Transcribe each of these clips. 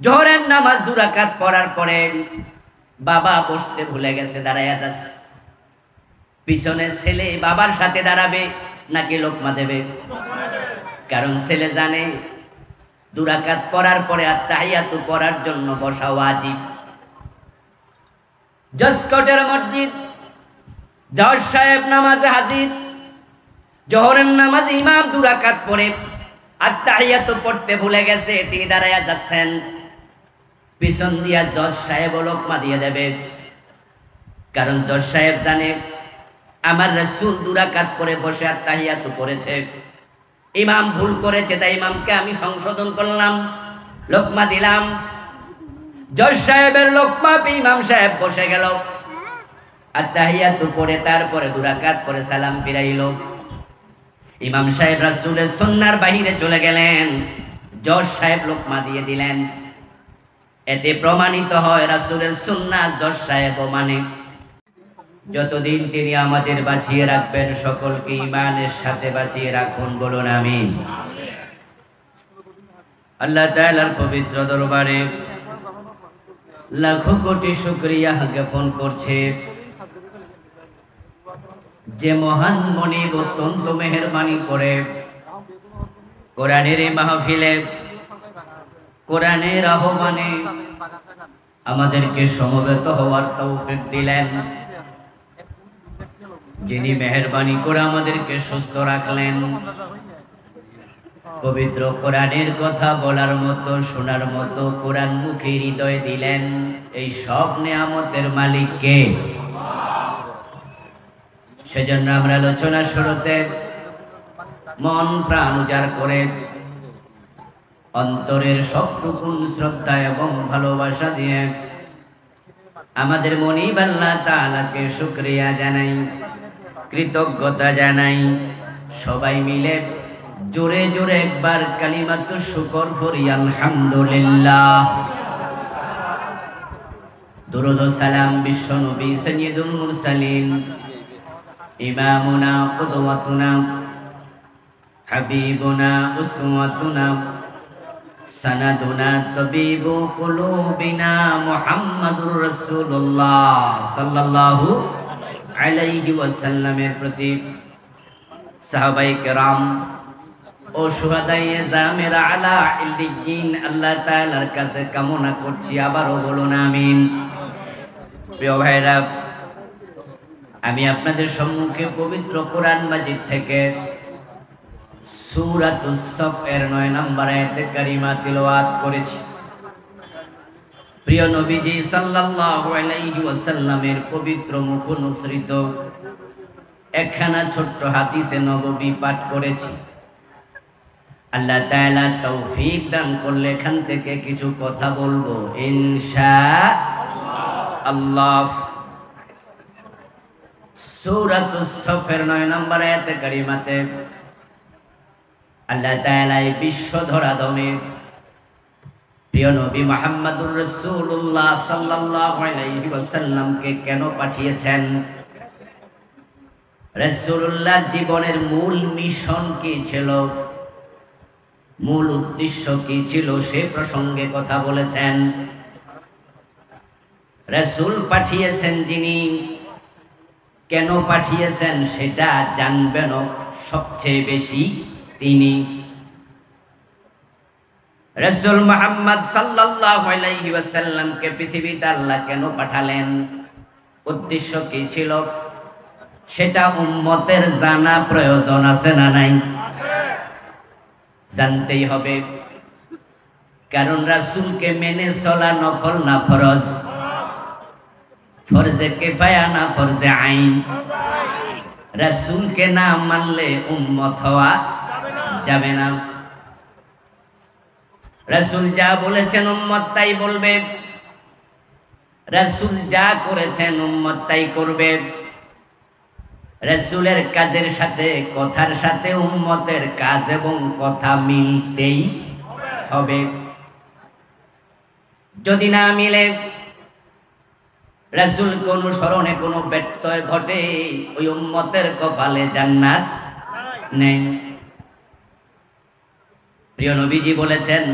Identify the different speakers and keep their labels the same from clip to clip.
Speaker 1: জোহরের নামাজ 2 রাকাত পড়ার পরে বাবা বসতে ভুলে গেছে, দাঁড়ায়া যাচ্ছে। পিছনে ছেলে বাবার সাথে দাঁড়াবে নাকি লোকমা দেবে? কারণ ছেলে জানে 2 রাকাত পড়ার পরে আত্তাহিয়াতু পড়ার জন্য বসা ওয়াজিব। জসকোটের মসজিদ, জজ সাহেব নামাজে হাজির। জোহরের নামাজ ইমাম 2 রাকাত পড়ে আত্তাহিয়াতু পড়তে ভুলে গেছে, তিনি দাঁড়ায়া যাচ্ছেন। পিছন দিয়া জজ সাহেব লোকমা দিয়ে দেবে, কারণ জজ সাহেব জানে আমার রাসূল 2 রাকাত পড়ে বসে আত্তাহিয়াতু পড়েছে, ইমাম ভুল করেছে, তাই ইমামকে আমি সংশোধন করলাম, লোকমা দিলাম। জজ সাহেবের লোকমা পেয়ে ইমাম সাহেব বসে গেল, আত্তাহিয়াতু পড়ে তারপরে 2 রাকাত পড়ে সালাম ফিরাইল। ইমাম সাহেব রাসূলের সুন্নাহর বাহিরে চলে গেলেন, জজ সাহেব লোকমা দিয়ে দিলেন। এতে প্রমাণিত হয় রাসূলের সুন্নাহ জজ সাহেবও মানে। যতদিন তিনি আমাদের বাঁচিয়ে রাখবেন সকলকে ঈমানের সাথে বাঁচিয়ে রাখুন, বলুন আমিন। আল্লাহ তাআলার পবিত্র দরবারে লাখো কোটি শুকরিয়া জ্ঞাপন করছে যে মহান মনিব অত্যন্ত মেহেরবানি করে কোরআনের এই মাহফিলে কোরআনের আহ্বানে আমাদেরকে সমবেত হওয়ার তৌফিক দিলেন, যিনি মেহেরবানি করে আমাদেরকে সুস্থ রাখলেন, পবিত্র কোরআনের কথা বলার মতো শোনার মতো কোরআন মুখে হৃদয় দিলেন। এই সব নেয়ামতের মালিক কে? সেজন্য আমরা আলোচনা শুরুতে মন প্রাণ উজাড় করে অন্তরের সবটুকু শ্রদ্ধা এবং ভালোবাসা দিয়ে আমাদের মনিব আল্লাহ তাআলাকে শুকরিয়া জানাই, কৃতজ্ঞতা জানাই। সবাই মিলে জোরে জোরে একবার কালিমাতুশ শুকর পড়ি, আলহামদুলিল্লাহ। দুরূদ ও সালাম বিশ্ব নবী সাইয়্যিদুল মুরসালিন ইমামুনা কুদওয়াতুনা হাবিবুনা উসওয়াতুনা সানাদুনা তাবিবু কুলুবিনা মুহাম্মাদুর রাসূলুল্লাহ সাল্লাল্লাহু আলাইহি ওয়াসাল্লামের প্রতি, সাহাবায়ে কেরাম ও শুহাদায়ে জামেরা আলা ইল্লিয়িন আল্লাহ তাআলার কাছে কামনা করছি, আবারও বলুন আমিন। প্রিয় ভাইরা, আমি আপনাদের সম্মুখে পবিত্র কোরআন মাজিদ থেকে সূরাতুস সফ এর 9 নম্বর আয়াতে কারিমা তিলাওয়াত করেছি। প্রিয় নবীজি সাল্লাল্লাহু আলাইহি ওয়াসাল্লামের পবিত্র মুখ অনুসৃত একখানা ছোট্ট হাদিসে নববী পাঠ করেছি। আল্লাহ তাআলা তৌফিক দান করলে এখান থেকে কিছু কথা বলবো ইনশাআল্লাহ। সূরাতুস সফ এর 9 নম্বর আয়াতে কারিমাতে আল্লাহ তাআলা এই বিশ্ব ধরাধামে প্রিয় নবী মুহাম্মদুর রাসূলুল্লাহ সাল্লাল্লাহু আলাইহি ওয়াসাল্লামকে কেন পাঠিয়েছেন, রাসূলুল্লাহর জীবনের মূল মিশন কি ছিল, মূল উদ্দেশ্য কি ছিল, সে প্রসঙ্গে কথা বলেছেন। রাসূল পাঠিয়েছেন যিনি, কেন পাঠিয়েছেন সেটা জানবেন সবচেয়ে বেশি তিনি। রাসূল মুহাম্মদ সাল্লাল্লাহু আলাইহি ওয়াসাল্লামকে পৃথিবীতে আল্লাহ কেন পাঠালেন, উদ্দেশ্য কি ছিল, সেটা উম্মতের জানা প্রয়োজন আছে না নাই? জানতেই হবে, কারণ রাসূলকে মেনে চলা নফল না ফরজ? ফরজে কিফায়া না ফরজে আইন? রাসূলকে না মানলে উম্মত হওয়া যাবে না। রাসূল যা বলেছেন উম্মত তাই বলবে, রাসূল যা করেছেন উম্মত তাই করবে। রাসূলের কাজের সাথে কথার সাথে উম্মতের কাজ এবং কথা মিলতেই হবে। যদি না মিলে, রাসূল কোন অনুসরণে কোনো ব্যত্যয় ঘটে, ওই উম্মতের কপালে জান্নাত নেই। প্রিয় নবীজি বলেছেন,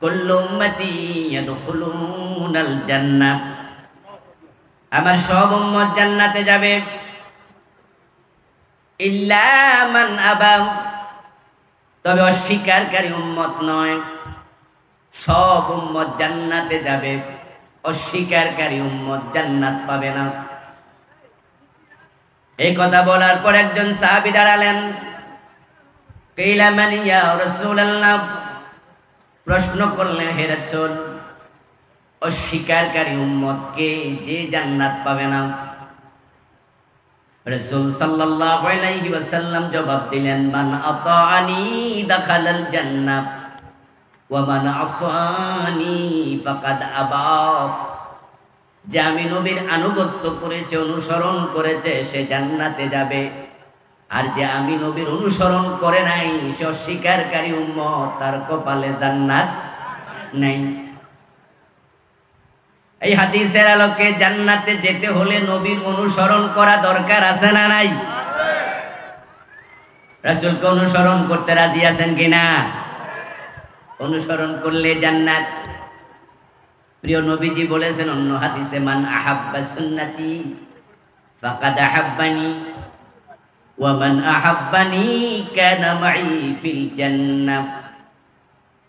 Speaker 1: কুল্লু উম্মতি ইয়াদখুলুনাল জান্নাহ, আমার সব উম্মত জান্নাতে যাবে, ইল্লা মান আবা, তবে অস্বীকারী উম্মত নয়। সব উম্মত জান্নাতে যাবে, অস্বীকারী উম্মত জান্নাত পাবে না। এই কথা বলার পর একজন সাহাবী দাঁড়ালেন। কিলা মান ইয়া রাসূলুল্লাহ, প্রশ্ন করলেন, হে রাসূল, অস্বীকারী উম্মত কে যে জান্নাত পাবে না? রাসূল সাল্লাল্লাহু আলাইহি ওয়াসাল্লাম জবাব দিলেন, মান আতাআনি দাখালাল জান্নাহ ওয়া মান আসানি ফাকাদ আবা। যে আমি নবীর আনুগত্য করেছে, অনুসরণ করেছে, সে জান্নাতে যাবে, আর যে আমি নবীর অনুসরণ করে নাই, সে অস্বীকারী উম্মত, তার কপালে জান্নাত নাই। এই হাদিসের আলোকে জান্নাতে যেতে হলে নবীর অনুসরণ করা দরকার আছে না নাই? রাসূলকে অনুসরণ করতে রাজি আছেন কিনা? অনুসরণ করলে জান্নাত। প্রিয় নবীজি বলেছেন অন্য হাদিসে, মান আহাব্বা সুন্নতি ফাকাদ আহাব্বানি ওয়া মান আহাব্বানি কানা মাই ফিল জান্নাহ।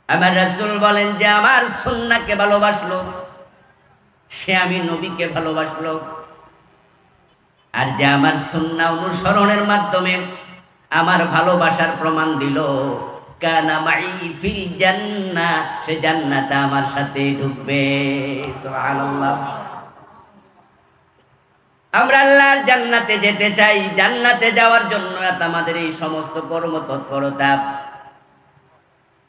Speaker 1: আমার রাসূল বলেন যে আমার সুন্নাহকে ভালোবাসলো, সে আমি নবীকে ভালোবাসলো, আর যে আমার সুন্নাহ অনুসরণের মাধ্যমে আমার ভালোবাসার প্রমাণ দিল, কানা মাই ফিল জান্নাহ, সে জান্নাতে আমার সাথে ঢুকবে। সুবহানাল্লাহ। আমরা আল্লাহর জান্নাতে যেতে চাই। জান্নাতে যাওয়ার জন্য আমাদের এই সমস্ত কর্মতৎপরতা।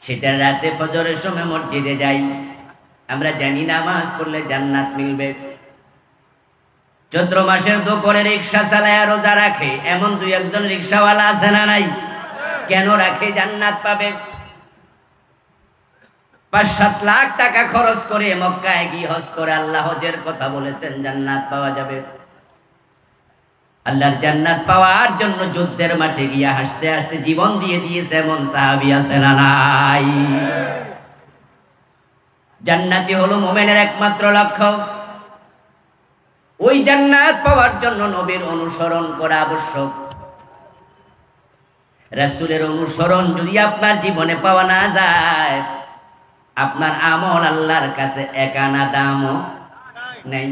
Speaker 1: শীতের রাতে ফজরের সময় মসজিদে যাই, আমরা জানি নামাজ পড়লে জান্নাত মিলবে। চৈত্র মাসের দুপুরে রিক্সা চালায় রোজা রাখে, এমন দুই একজন রিক্সাওয়ালা আছে না নাই? কেন রাখে? জান্নাত পাবে। ৫-৭ লাখ টাকা খরচ করে মক্কায় গিয়ে হজ করে আল্লাহ হজের কথা বলেছেন, জান্নাত পাওয়া যাবে। আল্লাহর জান্নাত পাওয়ার জন্য যুদ্ধের মাঠে গিয়ে হাসতে হাসতে জীবন দিয়ে দিয়েছে এমন সাহাবী আছে না নাই? জান্নাতি হলো মুমিনের একমাত্র লক্ষ্য। ওই জান্নাত পাওয়ার জন্য নবীর অনুসরণ করা আবশ্যক। রাসূলের অনুসরণ যদি আপনার জীবনে পাওয়া না যায়, আপনার আমল আল্লাহর কাছে এক আনা দামও নেই।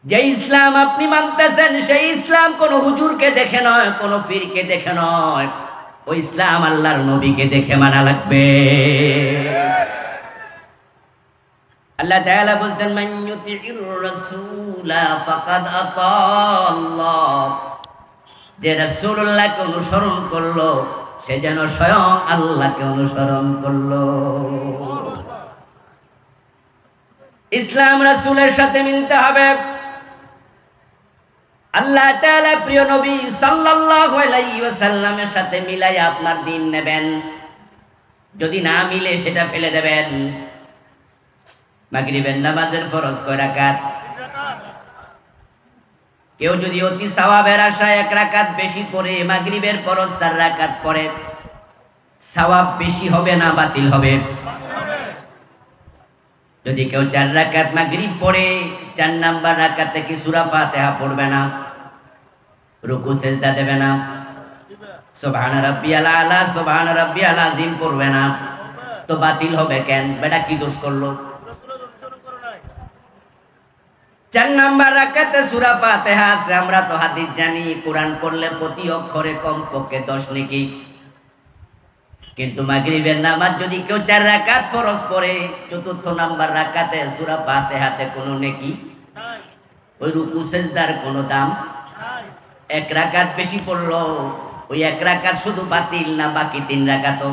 Speaker 1: যে ইসলাম আপনি মানতেছেন, সেই ইসলাম কোন হুজুরকে দেখে নয়, কোন পীরকে দেখে নয়, ওই ইসলাম আল্লাহর নবীকে দেখে মানা লাগবে। আল্লাহ তাআলা বলেন, মান ইউতিউর রাসূলা ফাকাদ আতাআল্লাহ, যে রাসূলুল্লাহকে অনুসরণ করলো সে যেন স্বয়ং আল্লাহকে অনুসরণ করলো। ইসলাম রাসূলের সাথে মিলতে হবে। আল্লাহ তাআলা প্রিয় নবী সাল্লাল্লাহু আলাইহি ওয়াসাল্লামের সাথে মিলাই আপনার দিন নেবেন। যদি না মিলে সেটা ফেলে দেবেন। মাগরিবের নামাজের ফরজ কয় রাকাত? কেউ যদি অতি সওয়াবের আশায় 1 রাকাত বেশি পড়ে মাগরিবের ফরজ 4 রাকাত পড়ে, সওয়াব বেশি হবে না বাতিল হবে? যদি কেউ 4 রাকাত মাগরিব পড়ে 4 নাম্বার রাকাতে কি সূরা ফাতিহা পড়বে না, রুকু সিজদা দেবে না, সুবহান রাব্বিয়াল আলা সুবহান রাব্বিয়াল আযীম পড়বে না, তো বাতিল হবে কেন? বেটা কি দোষ করলো? 4 নাম্বার রাকাতে সূরা ফাতিহা আছে। আমরা তো হাদিস জানি, কোরআন পড়লে প্রতি অক্ষরে কমপক্ষে 10 নেকি। কিন্তু মাগরিবের নামাজ যদি কেউ 4 রাকাত ফরজ পড়ে, 4র্থ নাম্বার রাকাতে সূরা ফাতিহাতে কোনো নেকি নাই, ওই রুকু সিজদার কোনো দাম নাই। 1 রাকাত বেশি পড়লো, ওই 1 রাকাত শুধু বাতিল না, বাকি 3 রাকাতও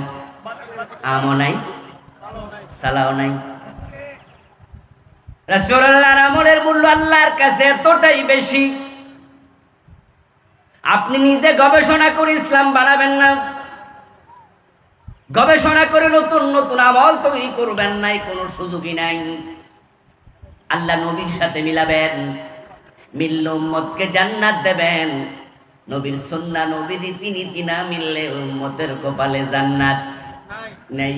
Speaker 1: আমও নাই, সালাও নাই। রাসূলুল্লাহর আমলের মূল্য আল্লাহর কাছে এতটাই বেশি, আপনি নিজে গবেষণা করে ইসলাম বানাবেন না, গবেষণা করে নতুন নতুন আমল তৈরি করবেন না, কোনো সুযোগই নাই। আল্লাহ নবীর সাথে মিলাবেন, মিললে উম্মতকে জান্নাত দেবেন। নবীর সুন্নাহ নবীর রীতিনীতি না মিললে উম্মতের কপালে জান্নাত নেই।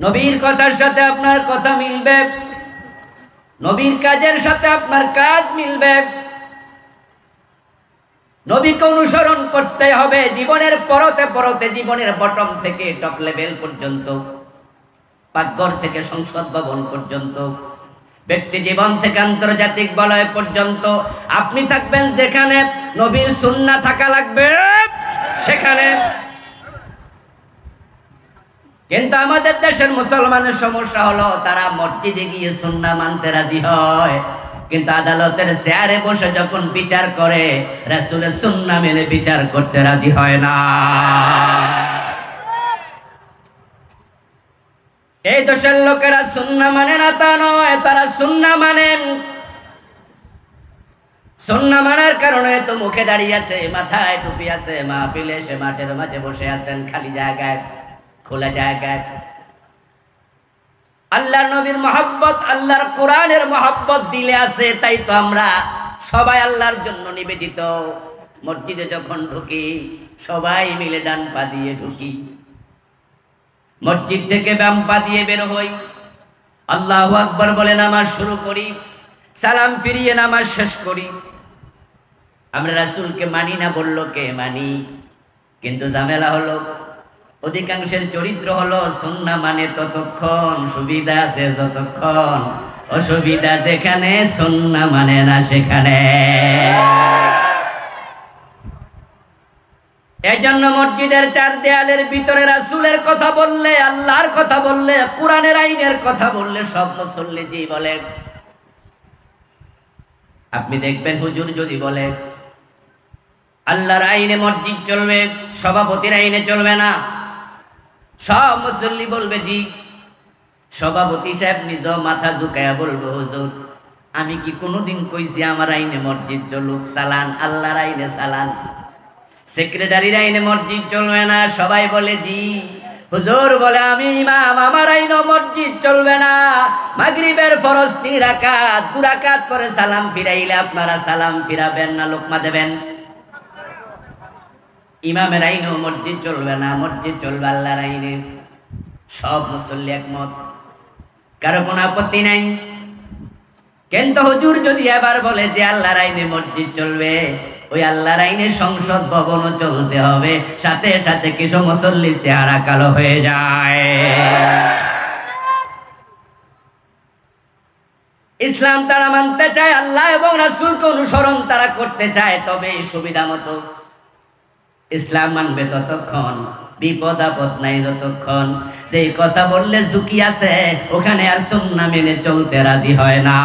Speaker 1: নবীর কথার সাথে আপনার কথা মিলবে, নবীর কাজের সাথে আপনার কাজ মিলবে। নবীকে অনুসরণ করতে হবে জীবনের পরতে পরতে, জীবনের বটম থেকে টপ লেভেল পর্যন্ত, পাকঘর থেকে সংসদ ভবন পর্যন্ত, ব্যক্তি জীবন থেকে আন্তর্জাতিক বলয় পর্যন্ত আপনি থাকবেন যেখানে নবীর সুন্নাহ থাকা লাগবে সেখানে। কিন্তু আমাদের দেশের মুসলমানের সমস্যা হলো তারা মসজিদে গিয়ে সুন্নাহ মানতে রাজি হয়, কিন্তু আদালতের চেয়ারে বসে যখন বিচার করে রাসূলের সুন্নাহ মেনে বিচার করতে রাজি হয় না। এই দেশের লোকেরা সুন্নাহ মানে না তা নয়, তারা সুন্নাহ মানেন। সুন্নাহ মানার কারণে তো মুখে দাঁড়িয়ে আছে, মাথায় টুপি আছে, মাহফিলে এসে মাঠের মাঝে বসে আছেন, খালি জায়গায়, খোলা জায়গায়। আল্লাহর নবীর মহব্বত, আল্লাহর কোরআনের মহব্বত দিলে আছে, তাই তো আমরা সবাই আল্লাহর জন্য নিবেদিত। মসজিদে যখন ঢুকি সবাই মিলে ডান পা দিয়ে ঢুকি, মসজিদ থেকে বাম পা দিয়ে বের হই, আল্লাহু আকবার বলে নামাজ শুরু করি, সালাম ফিরিয়ে নামাজ শেষ করি। আমরা রাসূলকে মানি না বললো কে? মানি। কিন্তু ঝামেলা হলো অধিকাংশের চরিত্র হলো সুন্নাহ মানে ততক্ষণ, সুবিধা আছে যতক্ষণ, অসুবিধা যেখানে, সুন্নাহ মানে না সেখানে। এজন্য মসজিদের চার দেয়ালের ভিতরে রাসূলের কথা বললে, আল্লাহর কথা বললে, কোরআনের আইনের কথা বললে সব মুসল্লি জি বলে। আপনি দেখবেন হুজুর যদি বলে আল্লাহর আইনে মসজিদ চলবে, সভাপতির আইনে চলবে না, সব মুসল্লি বলবে জি। সভাপতি সাহেব নিজ মাথা ঝুঁকায়া বলবো হুজুর আমি কি কোনোদিন কইছি আমার আইনে মসজিদ চলুক? চালান, আল্লাহর আইনে চালান। সেক্রেটারির আইনে মসজিদ চলবে না, সবাই বলে জি। হুজুর বলে আমি ইমাম, আমার আইনে মসজিদ চলবে না। মাগরিবের ফরজ 3 রাকাত, 2 রাকাত পরে সালাম ফিরাইলে আপনারা সালাম ফিরাবেন না লোকমা দেবেন? ইমামের আইনেও মসজিদ চলবে না, মসজিদ চলবে আল্লাহর আইনে। সব মুসল্লি একমত, কারো কোনো আপত্তি নাই। কিন্তু হুজুর যদি এবার বলে যে আল্লাহর আইনে মসজিদ চলবে, ওই আল্লাহর আইনে সংসদ ভবনও চলতে হবে, সাথে সাথে কিছু মুসল্লির চেহারা কালো হয়ে যায়। ইসলাম তারা মানতে চায়, আল্লাহ এবং রাসূলকে অনুসরণ তারা করতে চায়, তবে সুবিধা মতো। ইসলাম মানবে ততক্ষণ, বিপদ আপদ নাই যতক্ষণ। সেই কথা বললে ঝুঁকি আছে, ওখানে আর সুন্নাহ মেনে চলতে রাজি হয় না।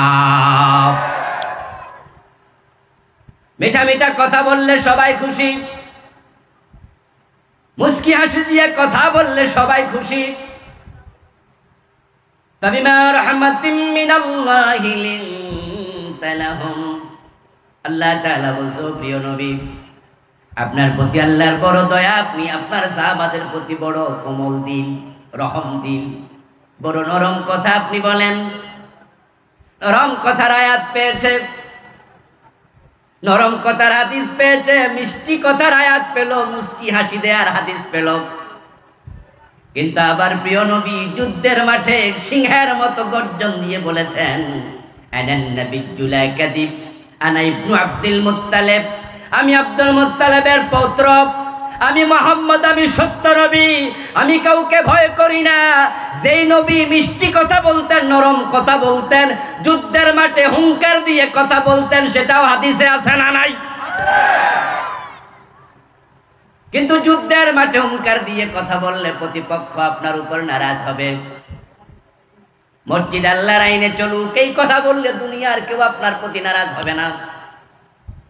Speaker 1: মিঠা মিঠা কথা বললে সবাই খুশি, মুস্কি হাসি দিয়ে কথা বললে সবাই খুশি। ফাবিমা রাহমাতিম মিনাল্লাহি লিনতা লাহুম, আল্লাহ তাআলা বলছো প্রিয় নবী আপনার প্রতি আল্লাহর বড় দয়া, আপনি আপনার সাহাবাদের প্রতি বড় কোমল দিল, রহম দিল, বড় নরম কথা আপনি বলেন। নরম কথার আয়াত পেয়েছে, নরম কথার হাদিস পেয়েছে, মিষ্টি কথার আয়াত পেল, মুস্কি হাসি দেয়ার হাদিস পেল। কিন্তু আবার প্রিয় নবী যুদ্ধের মাঠে সিংহের মতো গর্জন দিয়ে বলেছেন আনান নাবিয়্যু লা কাযিব, আনা ইবনু আব্দুল মুত্তালিব, আমি আব্দুল মুত্তালিবের পৌত্র, আমি মুহাম্মদ, আমি সত্য নবী, আমি কাউকে ভয় করি না। যেই নবী মিষ্টি কথা বলতেন, নরম কথা বলতেন, যুদ্ধের মাঠে হুঙ্কার দিয়ে কথা বলতেন, সেটাও হাদিসে আছে না নাই? কিন্তু যুদ্ধের মাঠে হুঙ্কার দিয়ে কথা বললে প্রতিপক্ষ আপনার উপর নারাজ হবে। মসজিদ আল্লাহর আইনে চলুক, এই কথা বললে দুনিয়ার কেউ আপনার প্রতি নারাজ হবে না।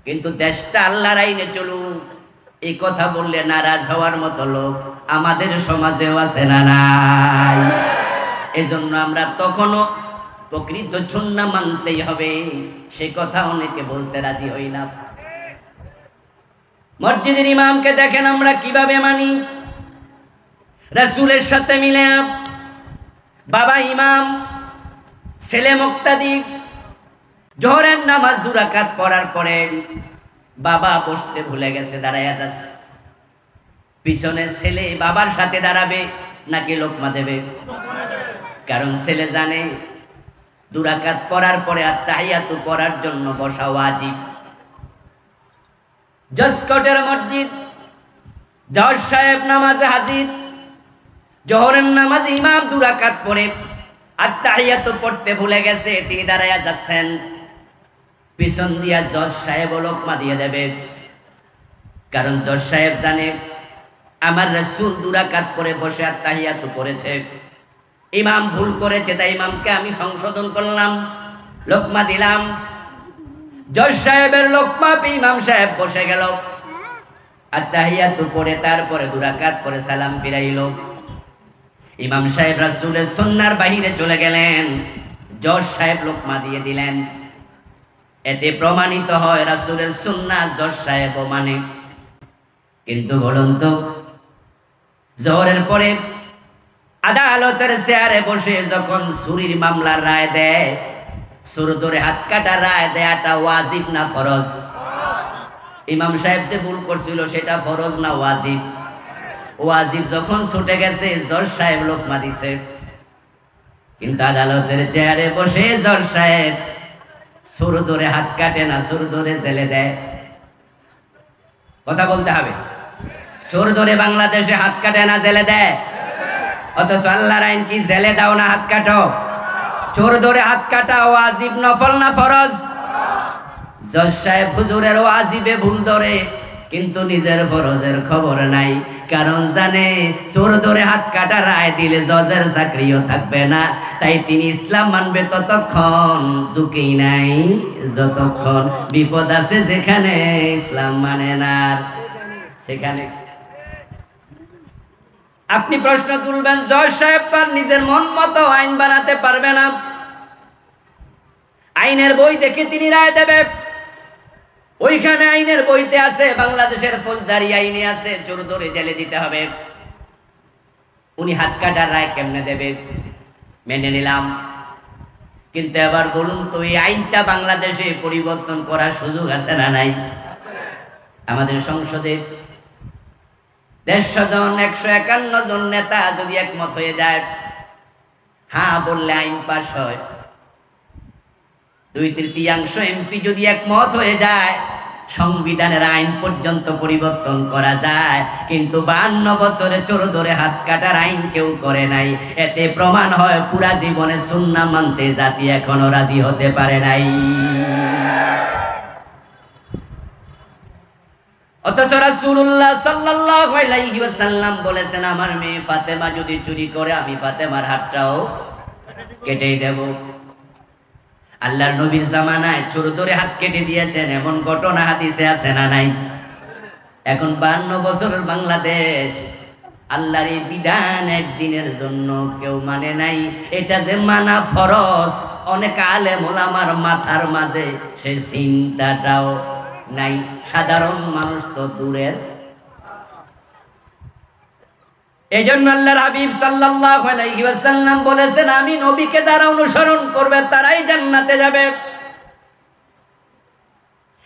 Speaker 1: কিন্তু দেশটা আল্লাহর আইনে চলুক, এই কথা বললে নারাজ হওয়ার মতো লোক আমাদের সমাজেও আছে না নাই? এজন্য আমরা তখনও প্রকৃত সুন্নাহ মানতেই হবে, সে কথা অনেকে বলতে রাজি হই না। মসজিদের ইমামকে দেখেন আমরা কিভাবে মানি, রাসূলের সাথে মিলে। বাবা ইমাম, ছেলে মুক্তাদি, জোহরের নামাজ 2 রাকাত পড়ার পরে বাবা বসতে ভুলে গেছে, দাঁড়াইয়া যাচ্ছে। পিছনে ছেলে বাবার সাথে দাঁড়াবে নাকি লোকমা দেবে? কারণ ছেলে জানে 2 রাকাত পড়ার পরে আত্তাহিয়াতু পড়ার জন্য বসা ওয়াজিব। জসকোটের মসজিদ, জজ সাহেব নামাজে হাজির। জোহরের নামাজ ইমাম 2 রাকাত পড়ে আত্তাহিয়াতু পড়তে ভুলে গেছে, তিনি দাঁড়ায়া যাচ্ছেন। পিছন দিয়া জজ সাহেব লোকমা দিয়ে দেবে। কারণ জজ সাহেব জানে আমার রাসূল 2 রাকাত পড়ে বসে আত্তাহিয়াতু পড়েছে, ইমাম ভুল করেছে, তাই ইমামকে আমি সংশোধন করলাম, লোকমা দিলাম। জজ সাহেবের লোকমা পেয়ে ইমাম সাহেব বসে গেল, আত্তাহিয়াতু পড়ে তারপরে 2 রাকাত পড়ে সালাম ফিরাইল। ইমাম সাহেব রাসূলের সুন্নাহর বাহিরে চলে গেলেন, জজ সাহেব লোকমা দিয়ে দিলেন। এতে প্রমাণিত হয় রাসূলের সুন্নাহ জজ সাহেবও মানে। কিন্তু বলুন তো, জোহরের পরে আদালতের চেয়ারে বসে যখন চুরির মামলার রায় দেয়, চোর ধরে হাত কাটা রায় দেয়াটা ওয়াজিব না ফরজ? ইমাম সাহেব যে ভুল করছিল সেটা ফরজ না ওয়াজিব? ওয়াজিব যখন ছুটে গেছে, জজ সাহেব লোকমা দিছে। কিন্তু আদালতের চেয়ারে বসে জজ সাহেব চোর ধরে হাত কাটে না, চোর ধরে জেলে দেয়। কথা বলতে হবে। চোর ধরে বাংলাদেশে হাত কাটে না, জেলে দেয়। অথচ আল্লাহর আইন কি জেলে দাও না হাত কাটো? চোর ধরে হাত কাটা ওয়াজিব নফল না ফরজ? জজ সাহেব হুজুরের ওয়াজিবে ভুল ধরে, কিন্তু নিজের ফরজের খবর নাই। কারণ জানে চোর ধরে হাত কাটা রায় দিলে জজের চাকরিও থাকবে না, তাই তিনি ইসলাম মানবে ততক্ষণ, ঝুঁকি নাই যতক্ষণ। বিপদ আছে যেখানে, ইসলাম মানে না সেখানে। আপনি প্রশ্ন তুলবেন, জজ সাহেব তার নিজের মন মতো আইন বানাতে পারবে না, আইনের বই দেখে তিনি রায় দেবে। ওইখানে আইনের বইতে আছে, বাংলাদেশের ফৌজদারি আইনে আছে চোর ধরে জেলে দিতে হবে। উনি হাত কাটার রায় কেমনে দেবে? মেনে নিলাম। কিন্তু এবার বলুন তো, এই আইনটা বাংলাদেশে পরিবর্তন করার সুযোগ আছে না নাই? আমাদের সংসদে 150 জন 151 জন নেতা যদি একমত হয়ে যায়, হ্যাঁ বললে আইন পাস হয়। 2/3 এমপি যদি একমত হয়ে যায়, সংবিধানের আইন পর্যন্ত পরিবর্তন করা যায়। কিন্তু 52 বছরে চোর ধরে হাত কাটার আইন কেউ করে নাই। এতে প্রমাণ হয় পুরা জীবনে সুন্নাহ মানতে জাতি এখনো রাজি হতে পারে নাই। অথচ রাসূলুল্লাহ সাল্লাল্লাহু আলাইহি ওয়াসাল্লাম বলেছেন, আমার মেয়ে ফাতেমা যদি চুরি করে, আমি ফাতেমার হাতটাও কেটে দেব। আল্লাহর নবীর জামানায় চোর ধরে হাত কেটে দিয়েছেন, এমন ঘটনা হাদিসে আছে না নাই? এখন 52 বছরের বাংলাদেশ, আল্লাহর এই বিধান একদিনের জন্য কেউ মানে নাই। এটা যে মানা ফরজ, অনেক আলেম ওলামার মাথার মাঝে সে চিন্তাটাও নাই। সাধারণ মানুষ তো দূরের। এজন্য আল্লাহর হাবিব সাল্লাল্লাহু আলাইহি ওয়াসাল্লাম বলেছেন, আমি নবীকে যারা অনুসরণ করবে তারাই জান্নাতে যাবে।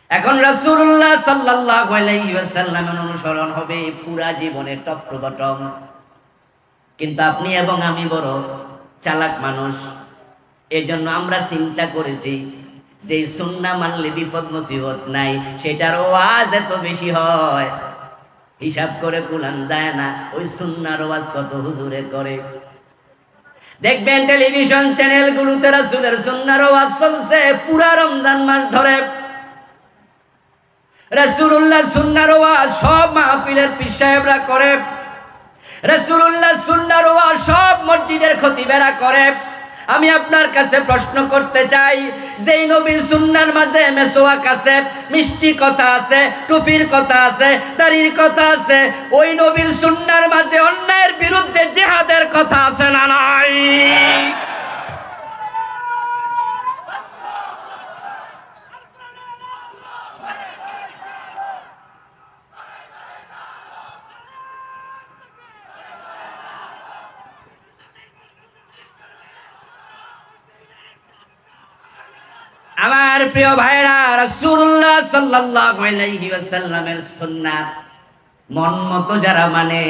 Speaker 1: এখন রাসূলুল্লাহ সাল্লাল্লাহু আলাইহি ওয়াসাল্লামের অনুসরণ হবে পুরা জীবনে টপ টু বটম। কিন্তু আপনি এবং আমি বড় চালাক মানুষ, এজন্য আমরা চিন্তা করেছি যে সুন্নাহ মানলে বিপদ মুসিবত নাই, সেটার ওয়াজ এত বেশি হয়, হিসাব করে কুলান যায় না। ওই সুন্নাহর ওয়াজ কত হুজুরে করে। দেখবেন টেলিভিশন চ্যানেলগুলোতে রাসূলের সুন্নাহর ওয়াজ চলছে পুরা রমজান মাস ধরে। রাসূলুল্লাহ সুন্নাহর ওয়াজ সব মাহফিলের পীর সাহেবরা করে, রাসূলুল্লাহ সুন্নাহর ওয়াজ সব মসজিদের খতিবেরা করে। আমি আপনার কাছে প্রশ্ন করতে চাই, যেই নবীর সুন্নাহর মাঝে মেসওয়াক আছে, মিষ্টি কথা আছে, টুপির কথা আছে, দাড়ির কথা আছে, ওই নবীর সুন্নাহর মাঝে অন্যায়ের বিরুদ্ধে জিহাদের কথা আছে না নাই? আমার প্রিয় ভাইরা, রাসূলুল্লাহ সাল্লাল্লাহু আলাইহি ওয়াসাল্লামের সুন্নাহ মন মতো যারা মানে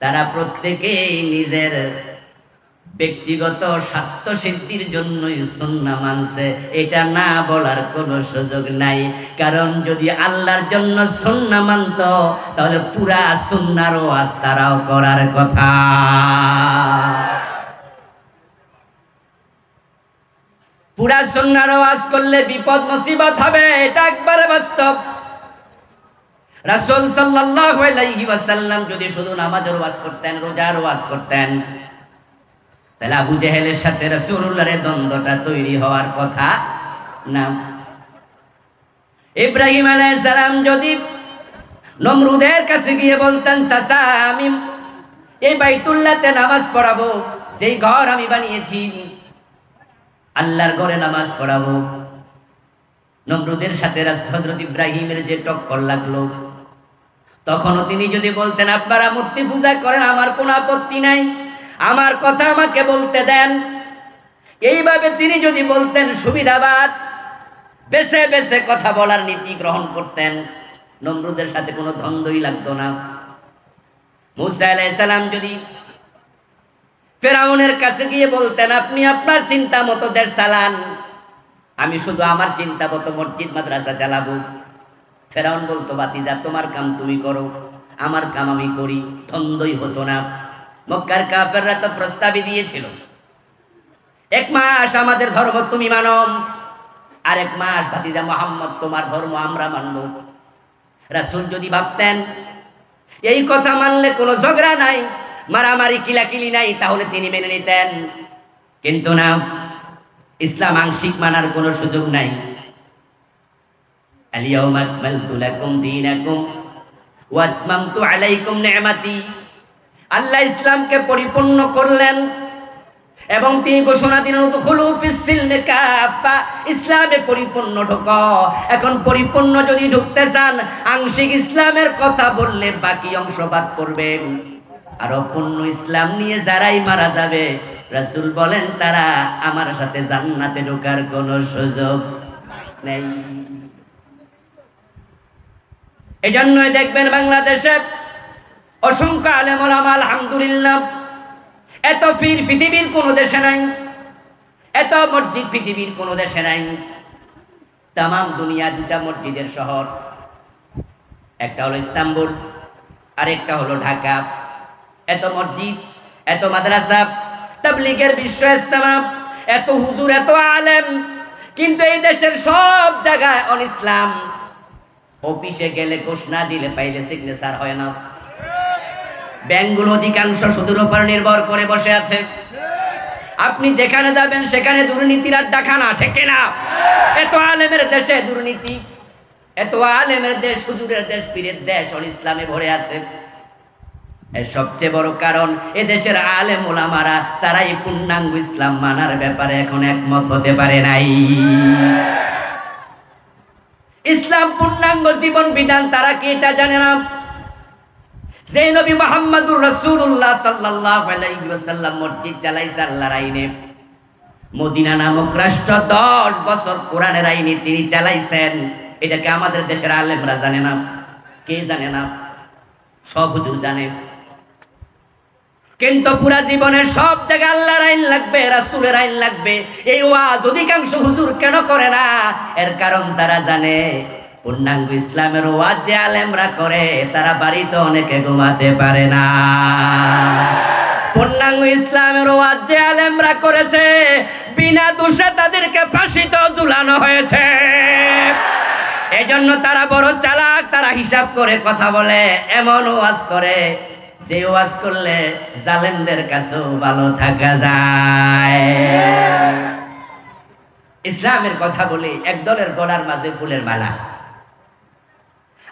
Speaker 1: তারা প্রত্যেকেই নিজের ব্যক্তিগত স্বার্থ সিদ্ধির জন্যই সুন্নাহ মানছে, এটা না বলার কোনো সুযোগ নাই। কারণ যদি আল্লাহর জন্য সুন্নাহ মানত তাহলে পুরা সুন্নাহর ওয়াজ তারাও করার কথা। পুরা সুন্নাহর ওয়াজ করলে বিপদ মুসিবত হবে, এটা একবারে বাস্তব। রাসূল সাল্লাল্লাহু আলাইহি ওয়াসাল্লাম যদি শুধু নামাজের ওয়াজ করতেন, রোজার ওয়াজ করতেন, তাহলে আবু জেহেলের সাথে রাসূলুল্লাহর দ্বন্দ্বটা তৈরি হওয়ার কথা না। ইব্রাহিম আলাইহিস সালাম যদি নমরুদের কাছে গিয়ে বলতেন, চাচা আমি এই বাইতুল্লাহতে নামাজ পড়াবো, যেই ঘর আমি বানিয়েছি আল্লাহর ঘরে নামাজ পড়াবো, নমরুদের সাথে হযরত ইব্রাহিমের যে টক্কর লাগলো, তখনও তিনি যদি বলতেন আপনারা মূর্তি পূজা করেন, আমার কোনো আপত্তি নাই, আমার কথা আমাকে বলতে দেন, এইভাবে তিনি যদি বলতেন সুবিধাবাদ বেছে বেছে কথা বলার নীতি গ্রহণ করতেন, নমরুদের সাথে কোনো দ্বন্দ্বই লাগতো না। মূসা আলাইহিস সালাম যদি ফেরাউনের কাছে গিয়ে বলতেন আপনি আপনার চিন্তা মতো দেশ চালান, আমি শুধু আমার চিন্তা মতো মসজিদ মাদ্রাসা চালাবো, ফেরাউন বলতো বাতিজা তোমার কাম তুমি করো, আমার কাম আমি করি, দ্বন্দ্বই হতো না। মক্কার কাফেররা তো প্রস্তাবই দিয়েছিল, 1 মাস আমাদের ধর্ম তুমি মানো, আর 1 মাস ভাতিজা মুহাম্মদ তোমার ধর্ম আমরা মানব। রাসূল যদি ভাবতেন এই কথা মানলে কোনো ঝগড়া নাই, মারামারি কিলাকিলি নাই, তাহলে তিনি মেনে নিতেন, কিন্তু না, ইসলাম আংশিক মানার কোনো সুযোগ নাই। আল-ইয়াওমা আকমালতু লাকুম দীনাকুম ওয়া আতমামতু আলাইকুম নি'মাতি, আল্লাহ ইসলামকে পরিপূর্ণ করলেন এবং তিনি ঘোষণা দিলেন উদখুলু ফিস-সিলমি কাফা, ইসলামে পরিপূর্ণ ঢোকো। এখন পরিপূর্ণ যদি ঢুকতে চান, আংশিক ইসলামের কথা বললে বাকি অংশ বাদ পড়বে, আর পূর্ণ ইসলাম নিয়ে যারাই মারা যাবে রাসূল বলেন তারা আমার সাথে জান্নাতে ঢোকার কোনো সুযোগ নেই। এজন্যই দেখবেন বাংলাদেশে অসংখ্য আলেম ওলামা আলহামদুলিল্লাহ, এত পীর পৃথিবীর কোনো দেশে নাই, এত মসজিদ পৃথিবীর কোনো দেশে নাই। তাম দুনিয়া 2টা মসজিদের শহর, একটা হলো ইস্তাম্বুল আর একটা হলো ঢাকা। এত মসজিদ, এত মাদ্রাসা, তাবলীগের বিশ্ব ইজতেমা, এত হুজুর, এত আলেম, কিন্তু এই দেশের সব জায়গায় ইসলাম। অফিসে গেলে ঘোষণা দিলে পাইলে সিগনেচার হয় না, ব্যাংকগুলো অধিকাংশ সুদের উপর নির্ভর করে বসে আছে, আপনি যেখানে যাবেন সেখানে দুর্নীতির আড্ডাখানা, ঠিক না? এত আলেমের দেশে দুর্নীতি, এত আলেমের দেশ, হুজুরের দেশ, পীরের দেশ, ইসলামে ভরে আছে। এর সবচেয়ে বড় কারণ এদেশের আলেম ওলামারা তারাই পূর্ণাঙ্গ ইসলাম মানার ব্যাপারে এখন একমত হতে পারে নাই। ইসলাম পূর্ণাঙ্গ জীবন বিধান তারা কি এটা জানে না? যে নবী মুহাম্মদুর রাসূলুল্লাহ সাল্লাল্লাহু আলাইহি ওয়াসাল্লাম মসজিদ চালাইছে আল্লাহর আইনে, মদিনা নামক রাষ্ট্র 10 বছর কোরআনের আইনে তিনি চালাইছেন, এটাকে আমাদের দেশের আলেমরা জানে না? কে জানে না? সব হুজুর জানে, কিন্তু পুরা জীবনের সব জায়গায় আল্লাহর আইন লাগবে, রাসূলের আইন লাগবে, এই ওয়াজ অধিকাংশ হুজুর কেন করে না? এর কারণ তারা জানে পূর্ণাঙ্গ ইসলামের ওয়াজ যে আলেমরা করে তারা বাড়িতে অনেকে ঘুমাতে পারে না। পূর্ণাঙ্গ ইসলামের ওয়াজ যে আলেমরা করেছে বিনা দোষে তাদেরকে ফাঁসিতে ঝুলানো হয়েছে। এজন্য তারা বড় চালাক, তারা হিসাব করে কথা বলে, এমন ওয়াজ করে যে ওয়াজ করলে জালেমদের কাছেও ভালো থাকা যায়। ইসলামের কথা বলে একদলের গলার মাঝে ফুলের মালা,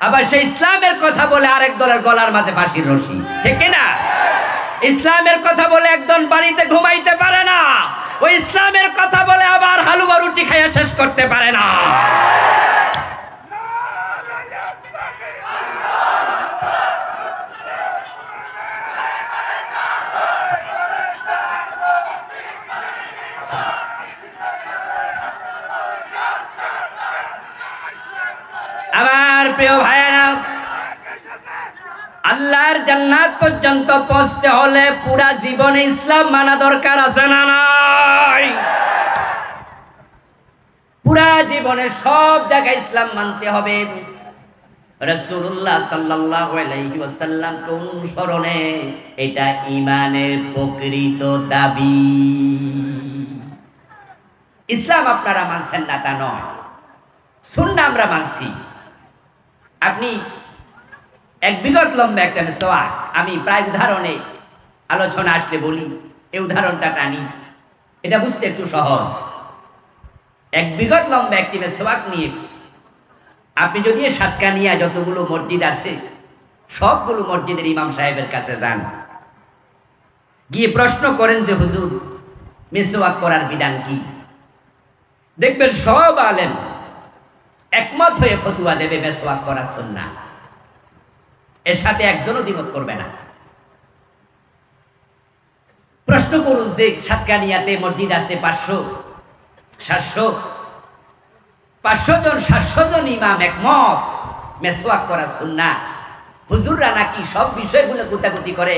Speaker 1: আবার সেই ইসলামের কথা বলে আরেক দলের গলার মাঝে ফাঁসির রশি, ঠিক না? ইসলামের কথা বলে একদল বাড়িতে ঘুমাইতে পারে না, ওই ইসলামের কথা বলে আবার হালুয়া রুটি খাইয়া শেষ করতে পারে না। আমার প্রিয় ভাইয়েরা, আল্লাহর জান্নাত পর্যন্ত পৌঁছতে হলে পুরা জীবনে ইসলাম মানা দরকার আছে না নাই? পুরা জীবনে সব জায়গায় ইসলাম মানতে হবে। রাসূলুল্লাহ সাল্লাল্লাহু আলাইহি ওয়াসাল্লামকে অনুসরণে এটা ঈমানের প্রকৃত দাবি। ইসলাম আপনারা মানছেন না তা নয়, সুন্নাহ আমরা মানছি। আপনি এক বিগত লম্বা একটা মিসওয়াক, আমি প্রায় উদাহরণে আলোচনা আসলে বলি, এই উদাহরণটা টানি, এটা বুঝতে একটু সহজ। এক বিগত লম্বা একটি মিসওয়াক নিয়ে আপনি যদি সাতকানিয়া যতগুলো মসজিদ আছে সবগুলো মসজিদের ইমাম সাহেবের কাছে যান, গিয়ে প্রশ্ন করেন যে হুজুর মিসওয়াক করার বিধান কি, দেখবেন সব আলেম একমত হয়ে ফতোয়া দেবে মিসওয়াক করা সুন্নাহ। এর সাথে একজনও দ্বিমত করবে না। প্রশ্ন করুন যে সাতকানিয়াতে মসজিদ আছে 500 700, 500 জন 700 জন ইমাম একমত মিসওয়াক করা সুন্নাহ। হুজুররা নাকি সব বিষয়গুলো গুতাগুতি করে,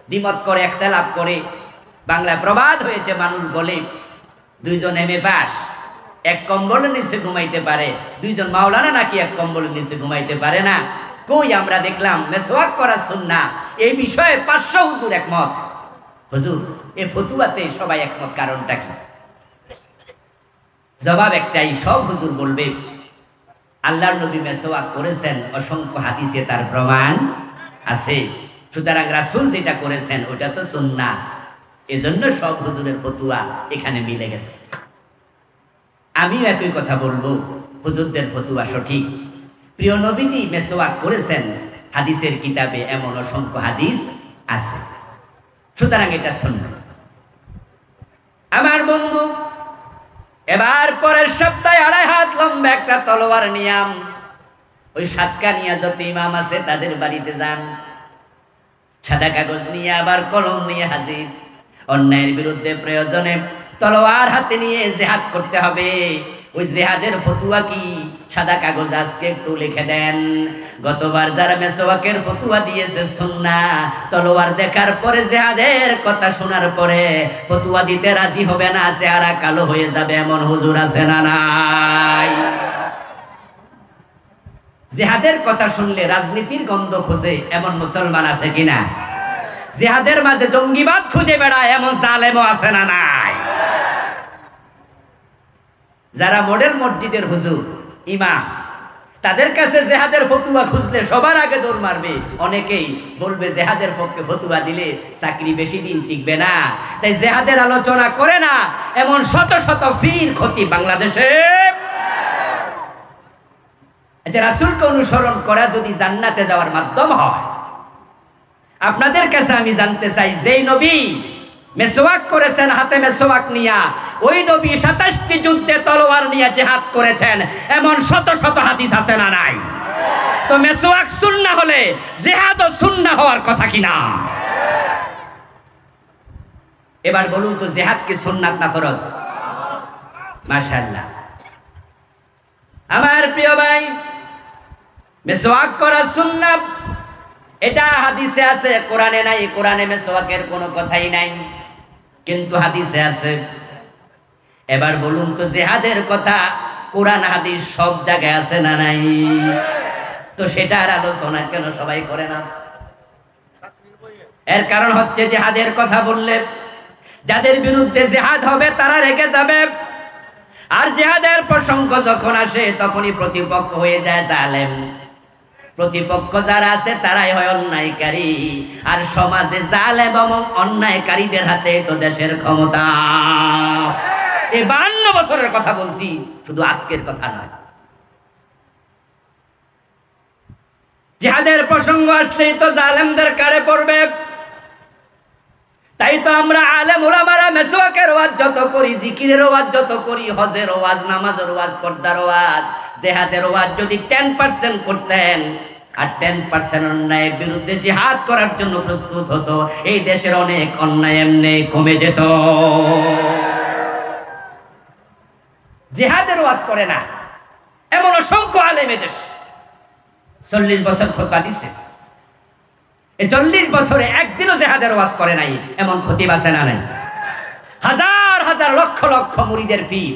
Speaker 1: দ্বিমত করে, ইখতিলাফ করে। বাংলায় প্রবাদ হয়েছে, মানুষ বলে 2 জন এমএ পাস এক কম্বলের নিচে ঘুমাইতে পারে, 2 জন মাওলানা নাকি এক কম্বলের নিচে ঘুমাইতে পারে না। কই আমরা দেখলাম মিসওয়াক করা সুন্নাহ, এই বিষয়ে 500 হুজুর একমত। হুজুর এই ফতোয়াতে সবাই একমত, কারণটা কি? জবাব একটাই, সব হুজুর বলবে আল্লাহর নবী মিসওয়াক করেছেন, অসংখ্য হাদিসে তার প্রমাণ আছে, সুতরাং রাসূল যেটা করেছেন ওটা তো সুন্নাহ, এজন্য সব হুজুরের ফতোয়া এখানে মিলে গেছে। আমিও একই কথা বলবো, হুজুরদের ফতোয়া সঠিক। প্রিয় নবীজি মিসওয়াক করেছেন, হাদিসের কিতাবে এমন অসংখ্য হাদিস আছে, সুতরাং এটা সুন্নাহ। আমার বন্ধু, এবার পরের সপ্তাহে 2.5 হাত লম্বা একটা তলোয়ার নিয়াম ওই সাতকানিয়া যত ইমাম আছে তাদের বাড়িতে যান, সাদা কাগজ নিয়ে আবার কলম নিয়ে হাজির। অন্যায়ের বিরুদ্ধে প্রয়োজনে তলোয়ার হাতে নিয়ে জিহাদ করতে হবে। ওই জিহাদের ফতোয়া কি? সাদা কাগজ আজকে একটু লিখে দেন। গতবার যারা মিসওয়াকের ফতোয়া দিয়েছে সুন্নাহ, তলোয়ার দেখার পরে জিহাদের কথা শোনার পরে ফতোয়া দিতে রাজি হবে না, চেহারা কালো হয়ে যাবে, এমন হুজুর আছে না নাই? জিহাদের কথা শুনলে রাজনীতির গন্ধ খোঁজে এমন মুসলমান আছে কিনা? জিহাদের মাঝে জঙ্গিবাদ খুঁজে বেড়ায় এমন জালেমও আছে না নাই? যারা মডেল মসজিদের হুজুর ইমাম, তাদের কাছে জিহাদের ফতোয়া খুঁজলে সবার আগে দৌড় মারবে। অনেকেই বলবে জিহাদের পক্ষে ফতোয়া দিলে চাকরি বেশি দিন টিকবে না, তাই জিহাদের আলোচনা করে না। এমন শত শত ফির ক্ষতি বাংলাদেশে। আচ্ছা, রাসূলকে অনুসরণ করা যদি জান্নাতে যাওয়ার মাধ্যম হয়, আপনাদের কাছে আমি জানতে চাই, যেই নবী মিসওয়াক করেছেন হাতে মিসওয়াক নিয়া, ওই নবী 27টি যুদ্ধে তলোয়ার নিয়ে জিহাদ করেছেন, এমন শত শত হাদিস আছে না নাই? তো মিসওয়াক সুন্নাহ হলে জিহাদও সুন্নাহ হওয়ার কথা কিনা? এবার বলুন তো, জিহাদ কি সুন্নাত না ফরজ? মাশাআল্লাহ। আমার প্রিয় ভাই, মিসওয়াক করা সুন্নাহ, এটা হাদিসে আছে, কোরআনে নাই। কোরআনে মিসওয়াকের কোনো কথাই নাই, কিন্তু হাদিসে আছে। এবার বলুন তো, জিহাদের কথা কোরআন হাদিস সব জায়গায় আছে না নাই? তো সেটার আলোচনা কেন সবাই করে না? এর কারণ হচ্ছে, জিহাদের কথা বললে যাদের বিরুদ্ধে জিহাদ হবে তারা রেগে যাবে, আর জিহাদের প্রসঙ্গ যখন আসে তখনই প্রতিপক্ষ হয়ে যায় জালেম। প্রতিপক্ষ যারা আছে তারাই হয় অন্যায়কারী, আর সমাজে জালেম এবং অন্যায়কারীদের হাতে তো দেশের ক্ষমতা। এই 52 বছরের কথা বলছি, শুধু আজকের কথা নয়। জিহাদের প্রসঙ্গ আসলেই তো জালেমদের কারে পড়বে। তাই তো আমরা আলেম ওলামারা মিসওয়াকের ওয়াজ যত করি, জিকিরের ওয়াজ যত করি, হজের ওয়াজ, নামাজের ওয়াজ, পর্দার ওয়াজ, জিহাদের ওয়াজ যদি 10% করতেন আর 10% অন্যায়ের বিরুদ্ধে জিহাদ করার জন্য প্রস্তুত হতো, এই দেশের অনেক অন্যায় এমনি কমে যেত। জিহাদের ওয়াজ করে না এমন অসংখ্য আলেম এদেশ 40 বছর খুতবা দিছে, এই 40 বছরে একদিনও জিহাদের ওয়াজ করে নাই, এমন খতিব আছে না নাই? হাজার হাজার লক্ষ লক্ষ মুরিদের পীর,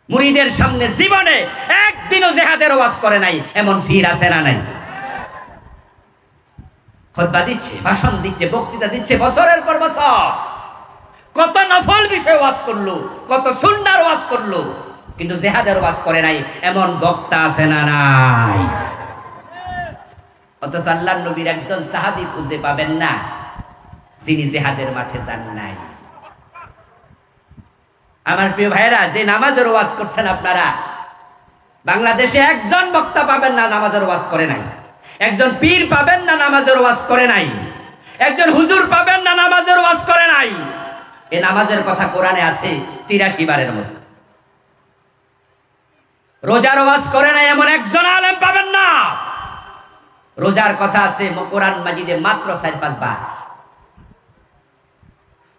Speaker 1: মুরিদের সামনে জীবনে একদিনও জিহাদের ওয়াজ করে নাই, এমন পীর আছে না নাই? খুতবা দিচ্ছে, ভাষণ দিচ্ছে, বক্তৃতা দিচ্ছে বছরের পর বছর, কত নফল বিষয় ওয়াজ করলো, কত সুন্নাহর ওয়াজ করলো, কিন্তু জিহাদের ওয়াজ করে নাই, এমন বক্তা আছে না নাই? অথচ আল্লাহর নবীর একজন সাহাবী খুঁজে পাবেন না যিনি জিহাদের মাঠে যান নাই। আমার প্রিয় ভাইরা, যে নামাজের ওয়াজ করছেন আপনারা, বাংলাদেশে একজন বক্তা পাবেন না নামাজের ওয়াজ করে নাই, একজন পীর পাবেন না নামাজের ওয়াজ করে নাই, একজন হুজুর পাবেন না নামাজের ওয়াজ করে নাই। এই নামাজের কথা কোরআনে আছে 83 বারের মতো। রোজার ওয়াজ করে নাই এমন একজন আলেম পাবেন না। রোজার কথা আছে কোরআন মাজিদে মাত্র 4-5 বার।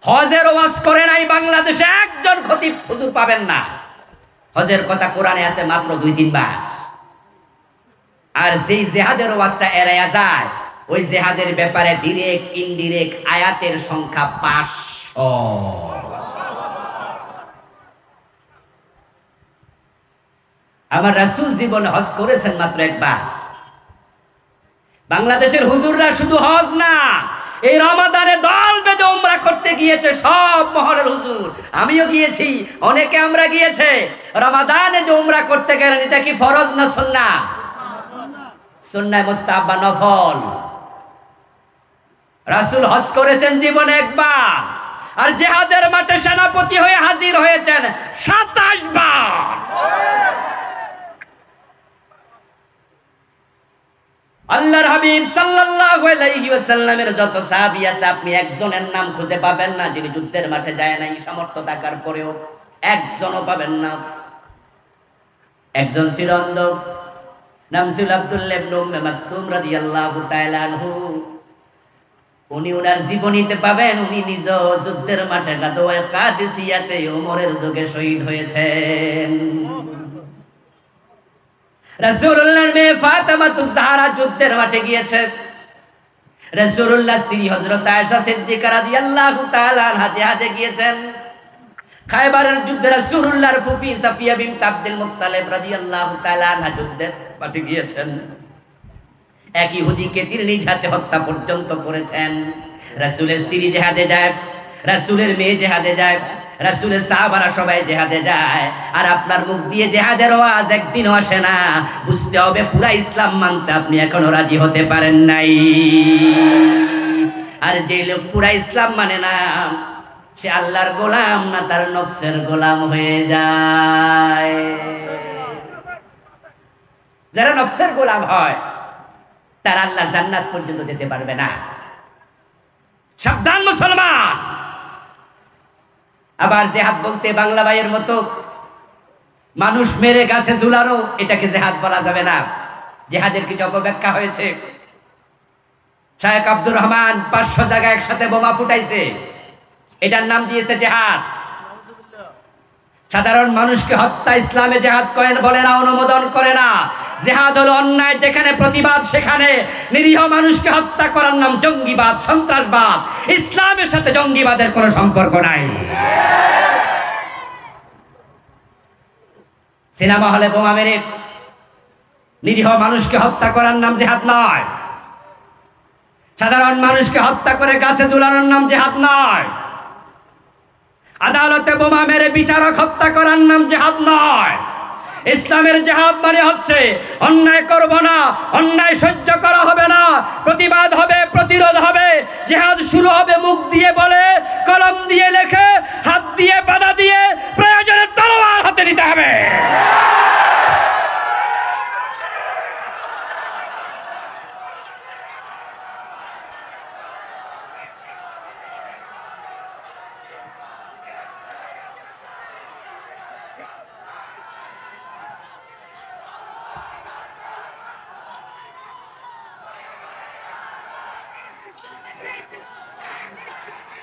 Speaker 1: হজের ওয়াজ করে নাই বাংলাদেশে একজন খতিব হুজুর পাবেন না। হজের কথা কোরআনে আছে মাত্র 2-3 বার। আর যেই জিহাদের ওয়াজটা এড়ায়া যায়, ওই জিহাদের ব্যাপারে ডাইরেক্ট ইনডিরেক্ট আয়াতের সংখ্যা 500। আমার রাসূল জীবনে হজ করেছেন মাত্র একবার। বাংলাদেশের হুজুররা শুধু হজ না, এই রমাদানে দল বেঁধে উমরা করতে গিয়েছে সব মহলের হুজুর, আমিও গিয়েছি, অনেকে আমরা গিয়েছে। রমাদানে যে উমরা করতে গেলেন, এটা কি ফরজ না সুন্নাহ? সুন্নাহ মুস্তাহাব বা নফল। রাসূল হজ করেছেন জীবনে একবার, আর জিহাদের মাঠে সেনাপতি হয়ে হাজির হয়েছেন 27 বার। আল্লাহর হাবিব সাল্লাল্লাহু আলাইহি ওয়াসাল্লামের যত সাহাবী আছে, আপনি একজনের নাম খুঁজে পাবেন না যিনি যুদ্ধের মাঠে যায় নাই, সামর্থ্য থাকার পরেও একজনও পাবেন না। একজন ছিল অন্ধ, নাম ছিল আব্দুল্লাহ ইবনে উম্মে মাকতুম রাদিয়াল্লাহু তাআলা আনহু। উনি ওনার জীবনীতে পাবেন, উনি নিজ যুদ্ধের মাঠে গাদওয়ায়ে কাদিসিয়াতে ওমরের যুগে শহীদ হয়েছেন। রাসূলুল্লাহর মেয়ে ফাতেমাতুজ জাহরা যুদ্ধের মাঠে গিয়েছে। রাসূলুল্লাহর স্ত্রী হযরত আয়েশা সিদ্দিকা রাদিয়াল্লাহু তাআলা আনহা জিহাদে গিয়েছেন। খায়বারের যুদ্ধে রাসূলুল্লাহর ফুফি সাফিয়া বিনত আব্দুল মুত্তালিব রাদিয়াল্লাহু তাআলা আনহা যুদ্ধের মাঠে গিয়েছেন। এক ইহুদিকে তীর নিজ হাতে হত্যা পর্যন্ত করেছেন। রাসূলের স্ত্রী জিহাদে যায়, রাসূলের মেয়ে জিহাদে যায়, রাসূলের সাহাবারা সবাই জিহাদে যায়, আর আপনার মুখ দিয়ে জিহাদের ওয়াজ একদিনও আসে না। বুঝতে হবে পুরা ইসলাম মানতে আপনি এখনো রাজি হতে পারেন নাই। আর যে লোক পুরা ইসলাম মানে না, সে আল্লাহর গোলাম না তার নফসের গোলাম হয়ে যায়। যারা নফসের গোলাম হয় তারা আল্লাহর জান্নাত পর্যন্ত যেতে পারবে না। সাবধান মুসলমান। আবার জিহাদ বলতে বাংলা ভাইয়ের মতো মানুষ মেরে গাছে ঝুলানো, এটাকে জিহাদ বলা যাবে না। জিহাদের কিছু অপব্যাখ্যা হয়েছে। শায়েখ আব্দুর রহমান 500 জায়গায় একসাথে বোমা ফুটাইছে, এটার নাম দিয়েছে জিহাদ। সাধারণ মানুষকে হত্যা ইসলামে জিহাদ করেন বলে না, অনুমোদন করে না। জিহাদ হলো অন্যায় যেখানে প্রতিবাদ সেখানে। নিরীহ মানুষকে হত্যা করার নাম জঙ্গিবাদ, সন্ত্রাসবাদ। ইসলামের সাথে জঙ্গিবাদের কোনো সম্পর্ক নাই। সিনেমা হলে বোমা মেরে নিরীহ মানুষকে হত্যা করার নাম জিহাদ নয়। সাধারণ মানুষকে হত্যা করে গাছে ঝুলানোর নাম জিহাদ নয়। আদালতে বোমা মেরে বিচারক হত্যা করার নাম জিহাদ নয়। ইসলামের জিহাদ মানে হচ্ছে অন্যায় করব না, অন্যায় সহ্য করা হবে না, প্রতিবাদ হবে, প্রতিরোধ হবে। জিহাদ শুরু হবে মুখ দিয়ে বলে, কলম দিয়ে লেখে, হাত দিয়ে বাধা দিয়ে, প্রয়োজনে তলোয়ার হাতে নিতে হবে।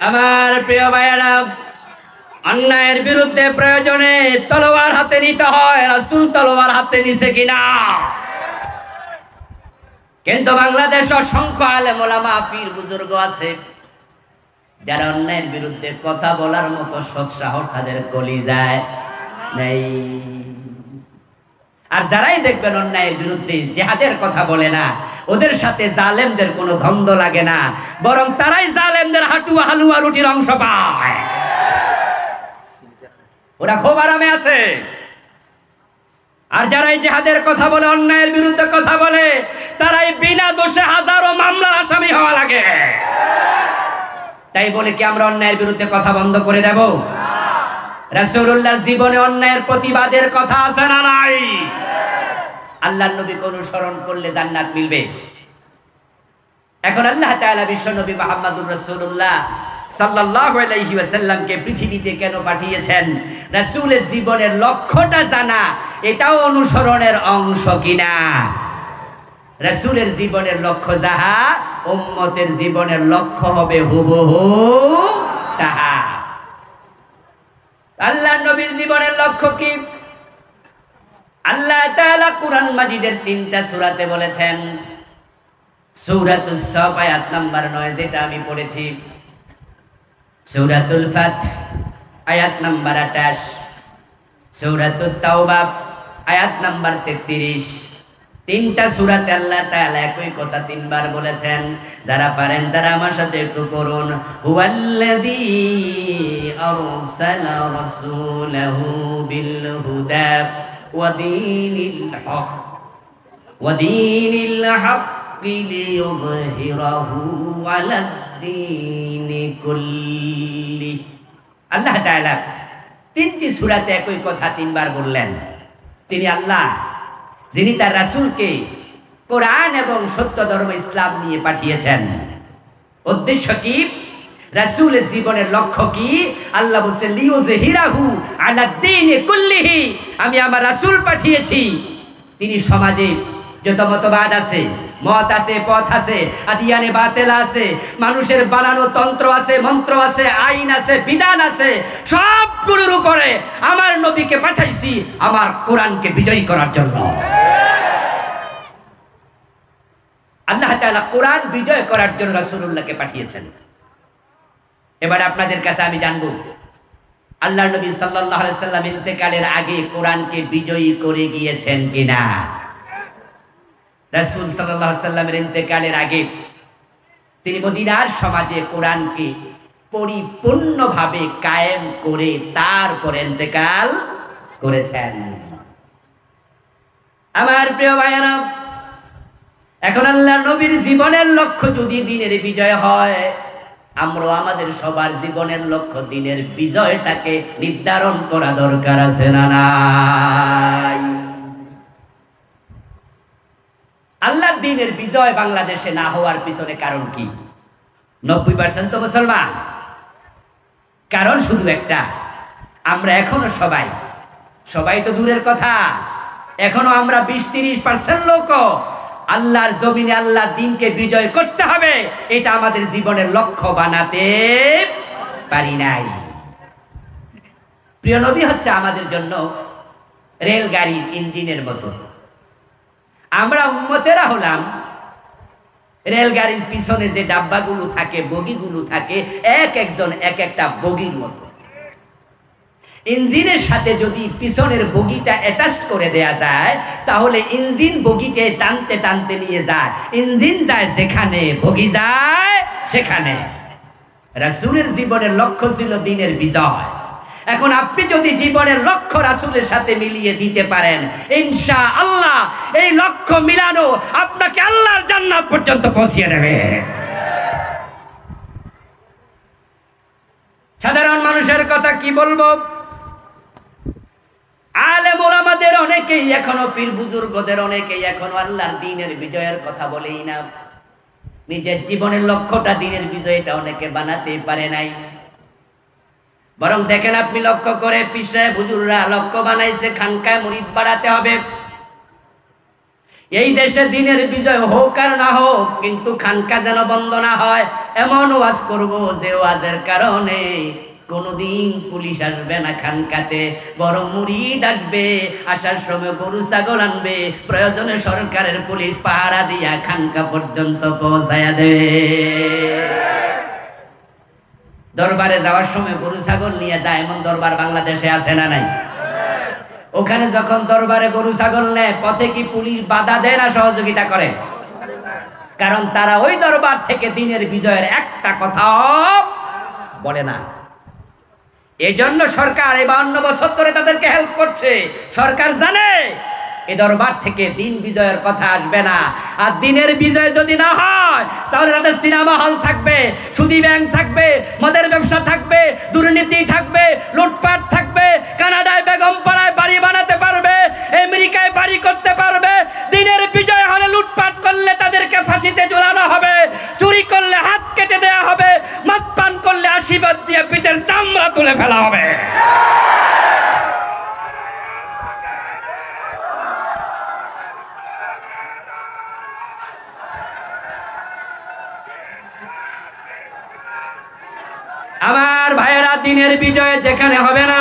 Speaker 1: আমার প্রিয় ভাইয়েরা, অন্যায়ের বিরুদ্ধে প্রয়োজনে তলোয়ার হাতে নিতে হয়। রাসূল তলোয়ার হাতে নিছে কিনা? কিন্তু বাংলাদেশে অসংখ্য আলেম ওলামা পীর বুজুর্গ আছে যারা অন্যায়ের বিরুদ্ধে কথা বলার মতো সৎ সাহস তাদের কলিজায় নেই। আর যারাই দেখবেন অন্যায়ের বিরুদ্ধে জিহাদের কথা বলে না, ওদের সাথে জালেমদের কোনো দ্বন্দ্ব লাগে না, বরং তারাই জালেমদের হাটুয়া হালুয়া রুটির অংশ পায়। ওরা খুব আরামে আছে। আর যারাই জিহাদের কথা বলে, অন্যায়ের বিরুদ্ধে কথা বলে, তারাই বিনা দোষে হাজারো মামলার আসামি হওয়া লাগে। তাই বলে কি আমরা অন্যায়ের বিরুদ্ধে কথা বন্ধ করে দেব? রাসূলুল্লাহর জীবনে অন্যায়ের প্রতিবাদের কথা আছে না নাই? আল্লাহর নবীকে অনুসরণ করলে জান্নাত মিলবে। এখন আল্লাহ তাআলা বিশ্ব নবী মুহাম্মদুর রাসূলুল্লাহ সাল্লাল্লাহু আলাইহি ওয়াসাল্লামকে পৃথিবীতে কেন পাঠিয়েছেন, রাসূলের জীবনের লক্ষ্যটা জানা এটাও অনুসরণের অংশ কিনা? রাসূলের জীবনের লক্ষ্য যাহা, উম্মতের জীবনের লক্ষ্য হবে হুবহু তাহা। আল্লাহর নবীর জীবনের লক্ষ্য কি? আল্লাহ তাআলা কুরআন মাজিদের 3টা সূরাতে বলেছেন। সূরাতুস সাফ আয়াত নাম্বার 9 যেটা আমি পড়েছি, সূরাতুল ফাত আয়াত নাম্বার 28, সূরাতুত তাওবা আয়াত নাম্বার 33। 3টা সূরাতে আল্লাহ তাআলা একই কথা 3 বার বলেছেন। যারা পারেন তারা আমার সাথে একটু পড়ুন। হুয়াল্লাযী আরসালা রাসূলাহু বিল হুদা ওয়া দীনিল হাক্কি লিইয়ুযহিরাহু আলাদ দীনি কুল্লি। আল্লাহ তাআলা 3টি সূরাতে একই কথা 3 বার বললেন। তিনি আল্লাহ যিনি তার রাসূলকে কোরআন এবং সত্য ধর্ম ইসলাম নিয়ে পাঠিয়েছেন। উদ্দেশ্য কি? রাসূলের জীবনের লক্ষ্য কি? আল্লাহ বলেন লিইয়ুযহিরাহু আলা দীনি কুল্লিহি। আমি আমার রাসূল পাঠিয়েছি, তিনি সমাজে যত মতবাদ আছে, মত আছে, পথ আছে, আদিয়ানে বাতিল আছে, মানুষের বানানো তন্ত্র আছে, মন্ত্র আছে, আইন আছে, বিধান আছে, সবগুলোর উপরে আমার নবীকে পাঠাইছি আমার কোরআনকে বিজয়ী করার জন্য। আল্লাহ তাআলা কোরআন বিজয় করার জন্য রাসূলুল্লাহকে পাঠিয়েছেন। এবার আপনাদের কাছে আমি জানবো, আল্লাহর নবী সাল্লাল্লাহু আলাইহি সাল্লাম ইন্তেকালের আগে কোরআনকে বিজয়ী করে গিয়েছেন কিনা? রাসূল সাল্লাল্লাহু আলাইহি সাল্লামের ইন্তেকালের আগে তিনি মদিনার সমাজে কোরআনকে পরিপূর্ণভাবে কায়েম করে তারপর ইন্তেকাল করেছেন। আমার প্রিয় ভাইয়েরা, এখন আল্লাহর নবীর জীবনের লক্ষ্য যদি দ্বীনের বিজয় হয়, আমরা আমাদের সবার জীবনের লক্ষ্য দ্বীনের বিজয়টাকে নির্ধারণ করা দরকার আছে না নাই? আল্লাহর দ্বীনের বিজয় বাংলাদেশে না হওয়ার পিছনে কারণ কি? 90% তো মুসলমান। কারণ শুধু একটা, আমরা এখনো সবাই তো দূরের কথা, এখনো আমরা 20-30% লোক আল্লাহর জমিনে আল্লাহর দ্বীনকে বিজয় করতে হবে এটা আমাদের জীবনের লক্ষ্য বানাতে পারি নাই। প্রিয় নবী হচ্ছে আমাদের জন্য রেলগাড়ির ইঞ্জিনের মতো। আমরা উম্মতেরা হলাম রেলগাড়ির পিছনে যে ডাব্বাগুলো থাকে, বগিগুলো থাকে, একজন এক একটা বগির মতো। ইঞ্জিনের সাথে যদি পিছনের বগিটা অ্যাটাচ করে দেয়া যায়, তাহলে ইঞ্জিন বগিকে টানতে টানতে নিয়ে যায়। ইঞ্জিন যায় যেখানে, বগি যায় সেখানে। রাসূলের জীবনের লক্ষ্য ছিল দ্বীনের বিজয়। এখন আপনি যদি জীবনের লক্ষ্য রাসূলের সাথে মিলিয়ে দিতে পারেন, ইনশাআল্লাহ এই লক্ষ্য মিলানো আপনাকে আল্লাহর জান্নাত পর্যন্ত পৌঁছিয়ে দেবে। সাধারণ মানুষের কথা কি বলবো? আলেম ওলামাদের অনেকেই এখনো, পীর বুজুর্গদের অনেকেই এখনো আল্লাহর দ্বীনের বিজয়ের কথা বলেই না। নিজের জীবনের লক্ষ্যটা দ্বীনের বিজয়টা অনেকে বানাতে পারে নাই। বরং দেখেন আপনি লক্ষ্য করে, পীর সাহেব হুজুররা লক্ষ্য বানাইছে খানকায় মুরিদ বাড়াতে হবে। এই দেশে দ্বীনের বিজয় হোক আর না হোক, কিন্তু খানকা যেন বন্ধ না হয়, এমন ওয়াজ করব যে ওয়াজের কারণে কোনদিন পুলিশ আসবে না খানকাতে, বরং মুরিদ আসবে, আসার সময় গরু ছাগল আনবে, প্রয়োজনে সরকারের পুলিশ পাহারা দিয়া খানকা পর্যন্ত পৌঁছায়া দেবে। দরবারে যাওয়ার সময় গরু ছাগল নিয়ে যায়, এমন দরবার বাংলাদেশে আছে না নাই? ওখানে যখন দরবারে গরু ছাগল নেয়, পথে কি পুলিশ বাধা দেয় না সহযোগিতা করে? কারণ তারা ওই দরবার থেকে দিনের বিজয়ের একটা কথাও বলে না। এই জন্য সরকার এই 52 বছর ধরে তাদেরকে হেল্প করছে। সরকার জানে এই দরবার থেকে দিন বিজয়ের কথা আসবে না, আর দিনের বিজয় যদি না হয় তাহলে তাদের সিনেমা হল থাকবে, সুদী ব্যাংক থাকবে, মদের ব্যবসা থাকবে, দুর্নীতি থাকবে, লুটপাট থাকবে, কানাডায় বেগমপাড়ায় বাড়ি বানাতে পারবে, আমেরিকায় বাড়ি করতে পারবে। দিনের বিজয় হলে লুটপাট করলে তাদেরকে ফাঁসিতে ঝুলানো হবে, চুরি করলে হাত কেটে দেওয়া হবে, মদ পান করলে আশীর্বাদ দিয়ে পিঠের চামড়া তুলে ফেলা হবে। আমার ভাইয়েরা, দিনের বিজয় যেখানে হবে না,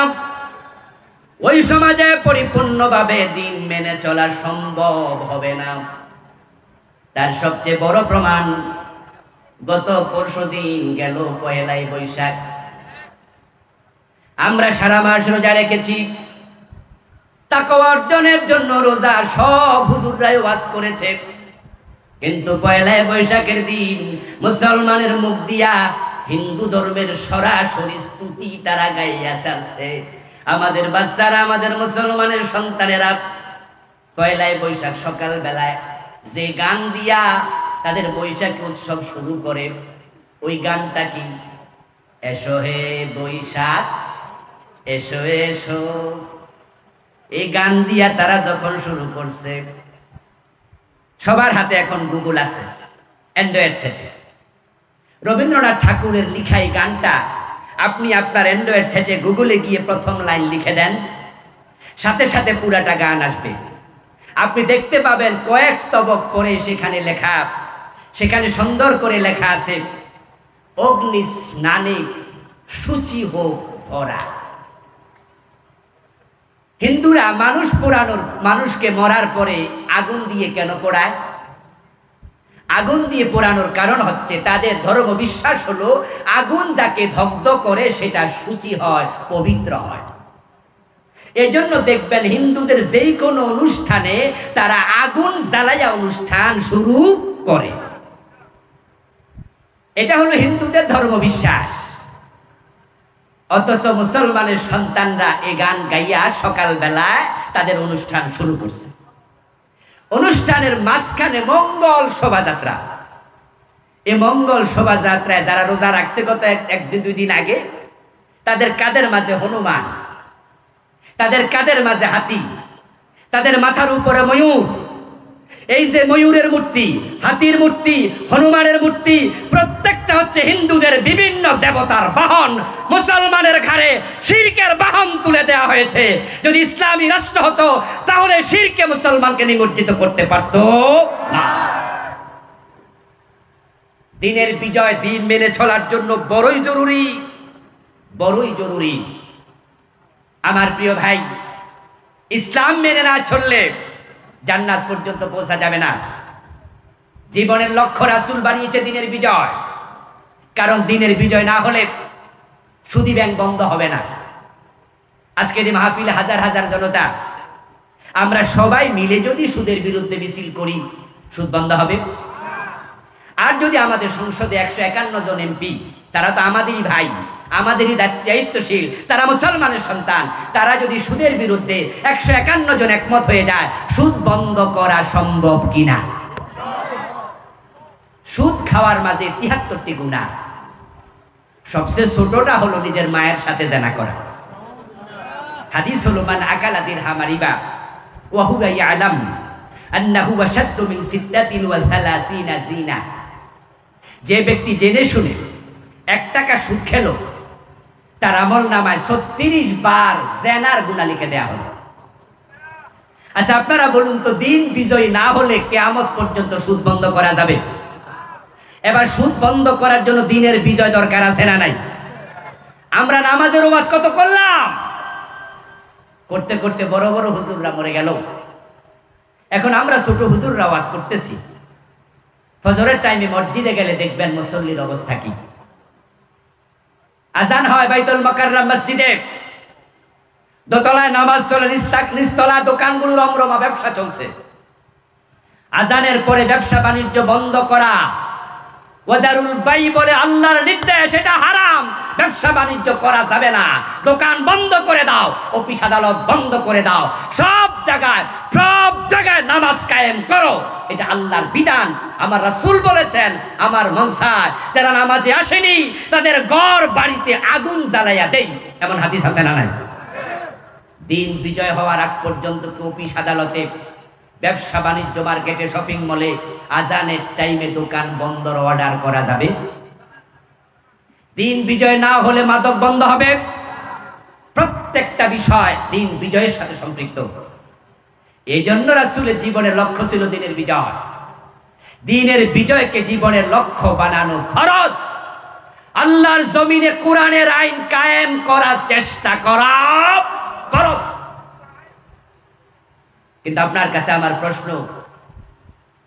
Speaker 1: ওই সমাজে পরিপূর্ণভাবে দিন মেনে চলা সম্ভব হবে না। তার সবচেয়ে বড় প্রমাণ গত পরশুদিন গেল পয়লাই বৈশাখ। আমরা সারা মাস রোজা রেখেছি, তাকওয়া অর্জনের জন্য রোজা সব হুজুররাই ওয়াজ করেছে, কিন্তু পয়লা বৈশাখের দিন মুসলমানের মুখ দিয়া হিন্দু ধর্মের সরাসরি স্তুতি তারা গাইয়া ছাড়ছে। আমাদের বাচ্চারা, আমাদের মুসলমানের সন্তানেরা পয়লা বৈশাখ সকাল বেলায় যে গান দিয়া তাদের বৈশাখী উৎসব শুরু করে, ওই গানটা কি? এসো হে বৈশাখ এসো এসো। এই গান দিয়া তারা যখন শুরু করছে, সবার হাতে এখন গুগল আছে, অ্যান্ড্রয়েড সেটে। রবীন্দ্রনাথ ঠাকুরের লিখা এই গানটা আপনি আপনার অ্যান্ড্রয়েড সেটে গুগলে গিয়ে প্রথম লাইন লিখে দেন, সাথে সাথে পুরাটা গান আসবে। আপনি দেখতে পাবেন কয়েক স্তবক পরে সেখানে লেখা, সেখানে সুন্দর করে লেখা আছে, অগ্নি স্নানে সূচি হোক ধরা। হিন্দুরা মানুষ পোড়ানোর, মানুষকে মরার পরে আগুন দিয়ে কেন পোড়ায়? আগুন দিয়ে পোড়ানোর কারণ হচ্ছে তাদের ধর্ম বিশ্বাস হলো আগুন যাকে দগ্ধ করে সেটা শুচি হয়, পবিত্র হয়। এজন্য দেখবেন হিন্দুদের যেই কোনো অনুষ্ঠানে তারা আগুন জ্বালাইয়া অনুষ্ঠান শুরু করে। এটা হলো হিন্দুদের ধর্ম বিশ্বাস। অথচ মুসলমানের সন্তানরা এ গান গাইয়া সকালবেলায় তাদের অনুষ্ঠান শুরু করছে। অনুষ্ঠানের মাঝখানে মঙ্গল শোভাযাত্রা। এই মঙ্গল শোভাযাত্রায় যারা রোজা রাখছে গত একদিন দুই দিন আগে, তাদের কাদের মাঝে হনুমান, তাদের কাদের মাঝে হাতি, তাদের মাথার উপরে ময়ূর। এই যে ময়ূরের মূর্তি, হাতির মূর্তি, হনুমানের মূর্তি, প্রত্যেকটা হচ্ছে হিন্দুদের বিভিন্ন দেবতার বাহন। মুসলমানের ঘাড়ে শিরকের বাহন তুলে দেওয়া হয়েছে। যদি ইসলামী রাষ্ট্র হতো তাহলে শিরকে মুসলমানকে নিমজ্জিত করতে পারত না। দিনের বিজয় দিন মেনে চলার জন্য বড়ই জরুরি, বড়ই জরুরি। আমার প্রিয় ভাই, ইসলাম মেনে না চললে জান্নাত পর্যন্ত পৌঁছা যাবে না। জীবনের লক্ষ্য রাসূল বানিয়েছে দিনের বিজয়, কারণ দিনের বিজয় না হলে সুদী ব্যাংক বন্ধ হবে না। আজকের এই মাহফিলে হাজার হাজার জনতা, আমরা সবাই মিলে যদি সুদের বিরুদ্ধে মিছিল করি, সুদ বন্ধ হবে? আর যদি আমাদের সংসদে 151 জন এমপি, তারা তো আমাদেরই ভাই, আমাদেরই দায়িত্বশীল, তারা মুসলমানের সন্তান, তারা যদি সুদের বিরুদ্ধে 151 জন একমত হয়ে যায়, সুদ বন্ধ করা সম্ভব কিনা? সুদ খাওয়ার মাঝে 73টি গুনাহ, সবচেয়ে ছোটটা হলো নিজের মায়ের সাথে জেনা করা। হাদিস হলো, মান আকালা দিরহামা রিবা ওয়া হুয়া ইয়ালাম আন্নাহু আশাদ্দু মিন 36 জিনা। যে ব্যক্তি জেনে শুনে 1 টাকা সুদ খেলো, তার আমল নামায় 36 বার জেনার গুনাহ লিখে দেয়া হলো। আচ্ছা আপনারা বলুন তো, দিন বিজয় না হলে কিয়ামত পর্যন্ত সুদ বন্ধ করা যাবে? এবার সুদ বন্ধ করার জন্য দিনের বিজয় দরকার আছে না নাই? আমরা নামাজের ওয়াজ কত করলাম, করতে করতে বড় বড় হুজুররা মরে গেল। এখন আমরা ছোট হুজুররা ওয়াজ করতেছি। ফজরের টাইমে মসজিদে গেলে দেখবেন মুসল্লির অবস্থা কি। আজান হয় বাইতুল মুকাররম মসজিদে, দোতলায় নামাজ চলে, নিচতলা দোকানগুলো রমরমা ব্যবসা চলছে। আজানের পরে ব্যবসা বাণিজ্য বন্ধ করা, ওয়াদারুল বাই বলে আল্লাহর নির্দেশ, এটা হারাম। ব্যবসা বাণিজ্য করা যাবে না, দোকান বন্ধ করে দাও, অফিস আদালত বন্ধ করে দাও, সব জায়গায় নামাজ কায়েম করো, এটা আল্লাহর বিধান। আমার রাসূল বলেছেন, আমার মনসায় যারা নামাজে আসেনি তাদের ঘর বাড়িতে আগুন জ্বালাইয়া দেই, এমন হাদিস আছে না নাই? দিন বিজয় হওয়ার আগ পর্যন্ত অফিস আদালতে, ব্যবসা বাণিজ্য, মার্কেটে, শপিং মলে আজানের টাইমে দোকান বন্ধর অর্ডার করা যাবে? দিন বিজয় না হলে মাদক বন্ধ হবে। প্রত্যেকটা বিষয় দিন বিজয়ের সাথে সম্পৃক্ত। এই জন্য রাসূলের জীবনের লক্ষ্য ছিল দিনের বিজয়। দিনের বিজয়কে জীবনের লক্ষ্য বানানো ফরজ। আল্লাহর জমিনে কোরআনের আইন কায়েম করার চেষ্টা করা ফরজ। কিন্তু আপনার কাছে আমার প্রশ্ন,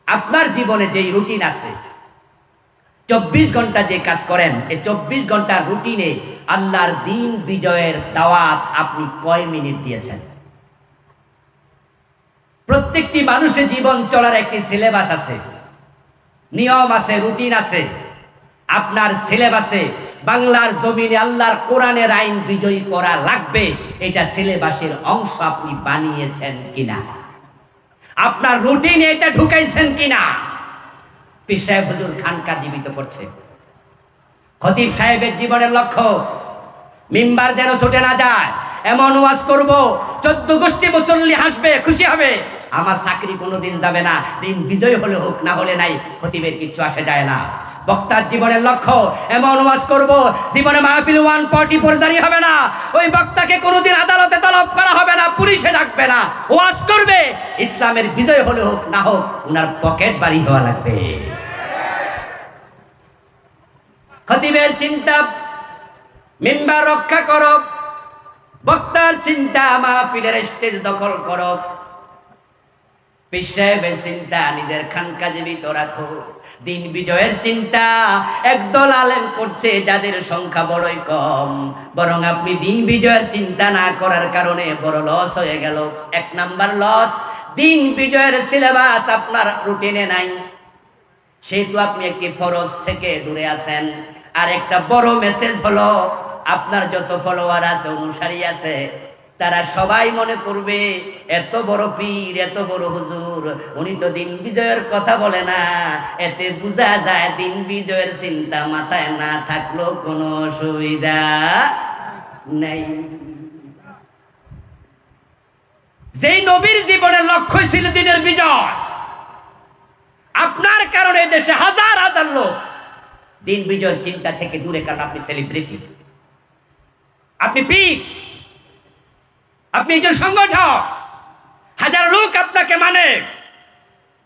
Speaker 1: আপনার জীবনে যেই রুটিন আছে, 24 ঘন্টা যে কাজ করেন, এই 24 ঘন্টার রুটিনে আল্লাহর দিন বিজয়ের দাওয়াত আপনি কয় মিনিট দিয়েছেন? প্রত্যেকটি মানুষের জীবন চলার একটি সিলেবাস আছে, নিয়ম আছে, রুটিন আছে। আপনার সিলেবাসে বাংলার জমিনে আল্লাহর কোরআনের আইন বিজয়ী করা লাগবে, এটা সিলেবাসের অংশ আপনি বানিয়েছেন কিনা? আপনার রুটিনে এটা ঢুকাইছেন কিনা? পীর সাহেব হুজুর খানকা জীবিত করছে। খতিব সাহেবের জীবনের লক্ষ্য মিম্বার যেন ছুটে না যায়, এমন ওয়াজ করব 14 গোষ্ঠী মুসল্লি হাসবে, খুশি হবে। আমার চাকরি কোনোদিন যাবে না, দিন বিজয় হলে হোক, না হলে নাই, খতিবের কিচ্ছু আসে যায় না। বক্তার জীবনের লক্ষ্য এমন ওয়াজ করব জীবনে মাহফিল 144 জারি হবে না, ওই বক্তাকে কোনোদিন আদালতে তলব করা হবে না, পুলিশে ডাকবে না, ওয়াজ করবে ইসলামের বিজয় হলে হোক না হোক, উনার পকেট বাড়ি হওয়া লাগবে। খতিবের চিন্তা মিম্বার রক্ষা করো, বক্তার চিন্তা মাহফিলের স্টেজ দখল করো, পীর সাহেবের চিন্তা নিজের খানকা জীবিত রাখো। দিন বিজয়ের চিন্তা একদল আলেম করছে যাদের সংখ্যা বড়ই কম, বরং আপনি দিন বিজয়ের চিন্তা না করার কারণে বড় লস হয়ে গেল। 1 নাম্বার লস, দিন বিজয়ের সিলেবাস আপনার রুটিনে নাই, সেহেতু আপনি একটি ফরজ থেকে দূরে আছেন। আর একটা বড় মেসেজ হলো, আপনার যত ফলোয়ার আছে, অনুসারী আছে, তারা সবাই মনে করবে এত বড় পীর, এত বড় হুজুর, উনি তো দিন বিজয়ের কথা বলে না। এতে বোঝা যায় দিন বিজয়ের চিন্তা মাথায় না থাকলেও কোনো অসুবিধা নাই। যেই নবীর জীবনের লক্ষ্য ছিল দিনের বিজয়, আপনার কারণে দেশে হাজার হাজার লোক দিন বিজয়ের চিন্তা থেকে দূরে, কারণ আপনি সেলিব্রিটি, আপনি পীর, আপনি একজন সংগঠক, হাজার লোক আপনাকে মানে,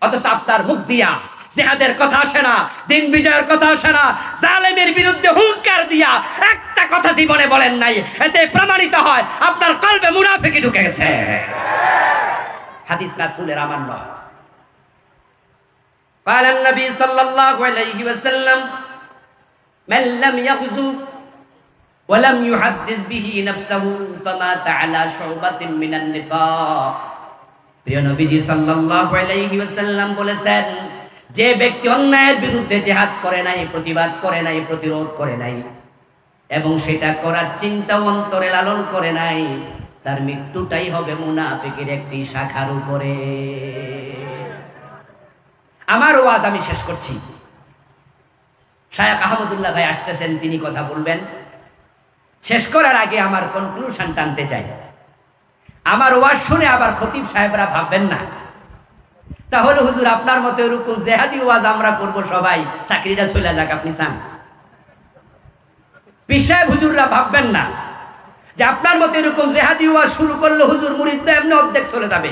Speaker 1: অথচ আপনার মুখ দিয়া জিহাদের কথা আসে না, দিন বিজয়ের কথা আসে না, জালেমের বিরুদ্ধে হুঙ্কার দিয়া একটা কথা জীবনে বলেন নাই। এতে প্রমাণিত হয় আপনার কলবে মুনাফিকি ঢুকে গেছে। হাদিস রাসূলের আমার নয়। قال النبي صلى الله عليه وسلم من لم يغزو ولم يحدث به نفسه فمات على شعبة من النفاق। প্রিয় নবীজি সাল্লাল্লাহু আলাইহি ওয়াসাল্লাম বলেছেন, যে ব্যক্তি অন্যায়ের বিরুদ্ধে জিহাদ করে নাই, প্রতিবাদ করে নাই, প্রতিরোধ করে নাই, এবং সেটা করার চিন্তা অন্তরে লালন করে নাই, তার মৃত্যুটাই হবে মুনাফিকের একটি শাখার উপরে। আমার ওয়াজ আমি শেষ করছি। শায়খ আহমদুল্লাহ ভাই আসতেছেন, তিনি কথা বলবেন। শেষ করার আগে আমার কনক্লুশন টানতে চাই। আমার ওয়াজ শুনে আবার খতিব সাহেবরা ভাববেন না তাহলে হুজুর আপনার মতো এরকম জেহাদি ওয়াজ আমরা করব, সবাই চাকরিটা চলে যাক, আপনি চান? পীর সাহেব হুজুররা ভাববেন না যে আপনার মতো এরকম জেহাদি ওয়াজ শুরু করলে হুজুর মুরিদরা এমনি অর্ধেক চলে যাবে।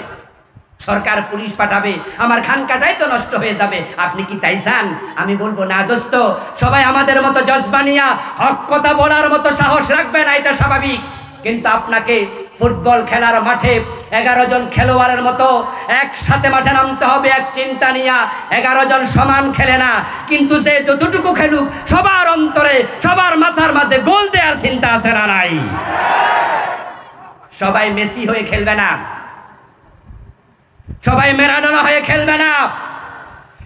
Speaker 1: সরকার পুলিশ পাঠাবে, আমার খানকাটাই তো নষ্ট হয়ে যাবে। আপনি কি তাই চান? আমি বলবো না দোস্ত, সবাই আমাদের মতো জজবানিয়া হক কথা বলার মতো সাহস রাখবে না, এটা স্বাভাবিক। কিন্তু আপনাকে ফুটবল খেলার মাঠে 11 জন খেলোয়াড়ের মতো একসাথে মাঠে নামতে হবে এক চিন্তা নিয়া। 11 জন সমান খেলে না, কিন্তু যে যতটুকু খেলুক সবার অন্তরে সবার মাথার মাঝে গোল দেওয়ার চিন্তা আছে না নাই? সবাই মেসি হয়ে খেলবে না, সবাই ম্যারাডোনা হয়ে খেলবে না,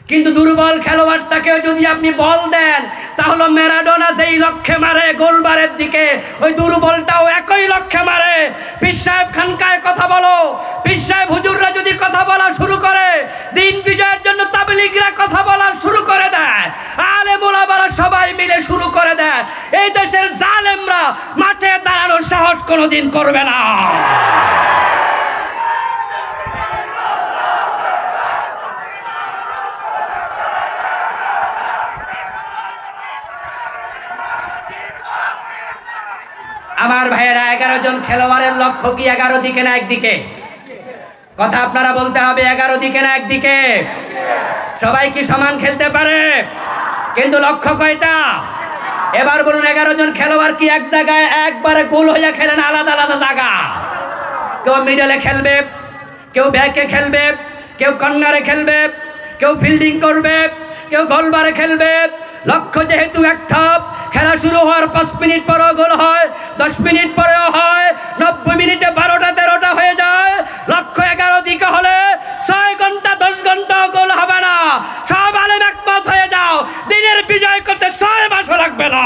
Speaker 1: কিন্তু দুর্বল খেলোয়াড়টাকেও যদি আপনি বল দেন, তাহলে ম্যারাডোনা যেই লক্ষ্যে মারে গোলবারের দিকে, ওই দুর্বলটাও একই লক্ষ্যে মারে। পীর সাহেব খানকায় কথা বলো, পীর সাহেব হুজুররা যদি কথা বলা শুরু করে, দিন বিজয়ের জন্য তাবলীগরা কথা বলা শুরু করে দেয়, আলেম ওলামারা সবাই মিলে শুরু করে দেয়, এই দেশের জালেমরা মাঠে দাঁড়ানোর সাহস কোনোদিন করবে না। আমার ভাইয়েরা, 11 জন খেলোয়াড়ের লক্ষ্য কি 11 দিকে না একদিকে? কথা আপনারা বলতে হবে, 11 দিকে না একদিকে? সবাই কি সমান খেলতে পারে? কিন্তু লক্ষ্য কয়টা? এবার বলুন, 11 জন খেলোয়াড় কি এক জায়গায় একবারে গোল হয়ে খেলেন? আলাদা আলাদা জায়গা। কেউ মিডলে খেলবে, কেউ ব্যাকে খেলবে, কেউ কর্নারে খেলবে, কেউ ফিল্ডিং করবে, কেউ গোলবারে খেলবে। লক্ষ্য যেহেতু একটা, খেলা শুরু হওয়ার 5 মিনিট পরেও গোল হয়, 10 মিনিট পরেও হয়, 90 মিনিটে 12টা 13টা হয়ে যায়। লক্ষ্য 11 দিকে হলে 6 ঘন্টা 10 ঘন্টা গোল হবে না। সব আলেম একমত হয়ে যাও, দিনের বিজয় করতে 6 মাসও লাগবে না।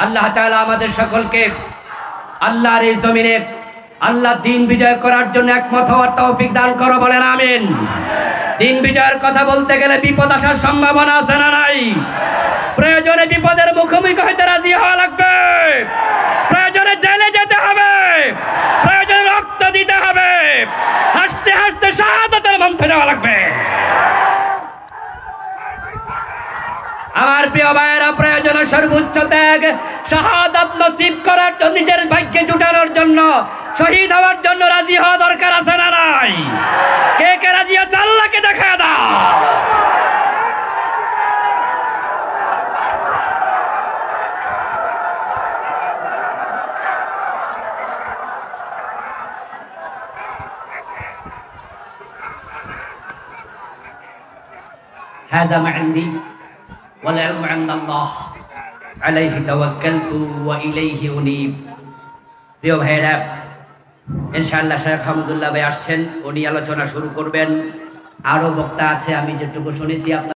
Speaker 1: আল্লাহ তাআলা আমাদের সকলকে আল্লাহর এই জমিনে আল্লাহ দিন বিজয় করার জন্য একমত হওয়ার তৌফিক দান করো, বলেন আমিন। দিন বিজয়ের কথা বলতে গেলে বিপদ আসার সম্ভাবনা আছে না নাই? প্রয়োজনে বিপদের মুখোমুখি হইতে রাজি হওয়া লাগবে, প্রয়োজনে জেলে যেতে হবে, প্রয়োজনে রক্ত দিতে হবে, হাসতে হাসতে শাহাদাতের মঞ্চে যাওয়া লাগবে। আমার প্রিয় ভাইয়েরা, প্রয়োজনে সর্বোচ্চ ত্যাগ, শাহাদাত নসিব করার জন্য, নিজের ভাগ্যে জুটানোর জন্য, শহীদ হওয়ার জন্য রাজি হওয়া দরকার আছে না নাই? কে কে রাজি আছে আল্লাহকে দেখা দাও। هذا ما عندي والعلم عند الله عليه توكلت وإليه أنيب। প্রিয় ভাইরা, ইনশাআল্লাহ শেখ হামিদুল্লাহ ভাই আসছেন, উনি আলোচনা শুরু করবেন। আরো বক্তা আছে, আমি যেটুকু শুনেছি আপনার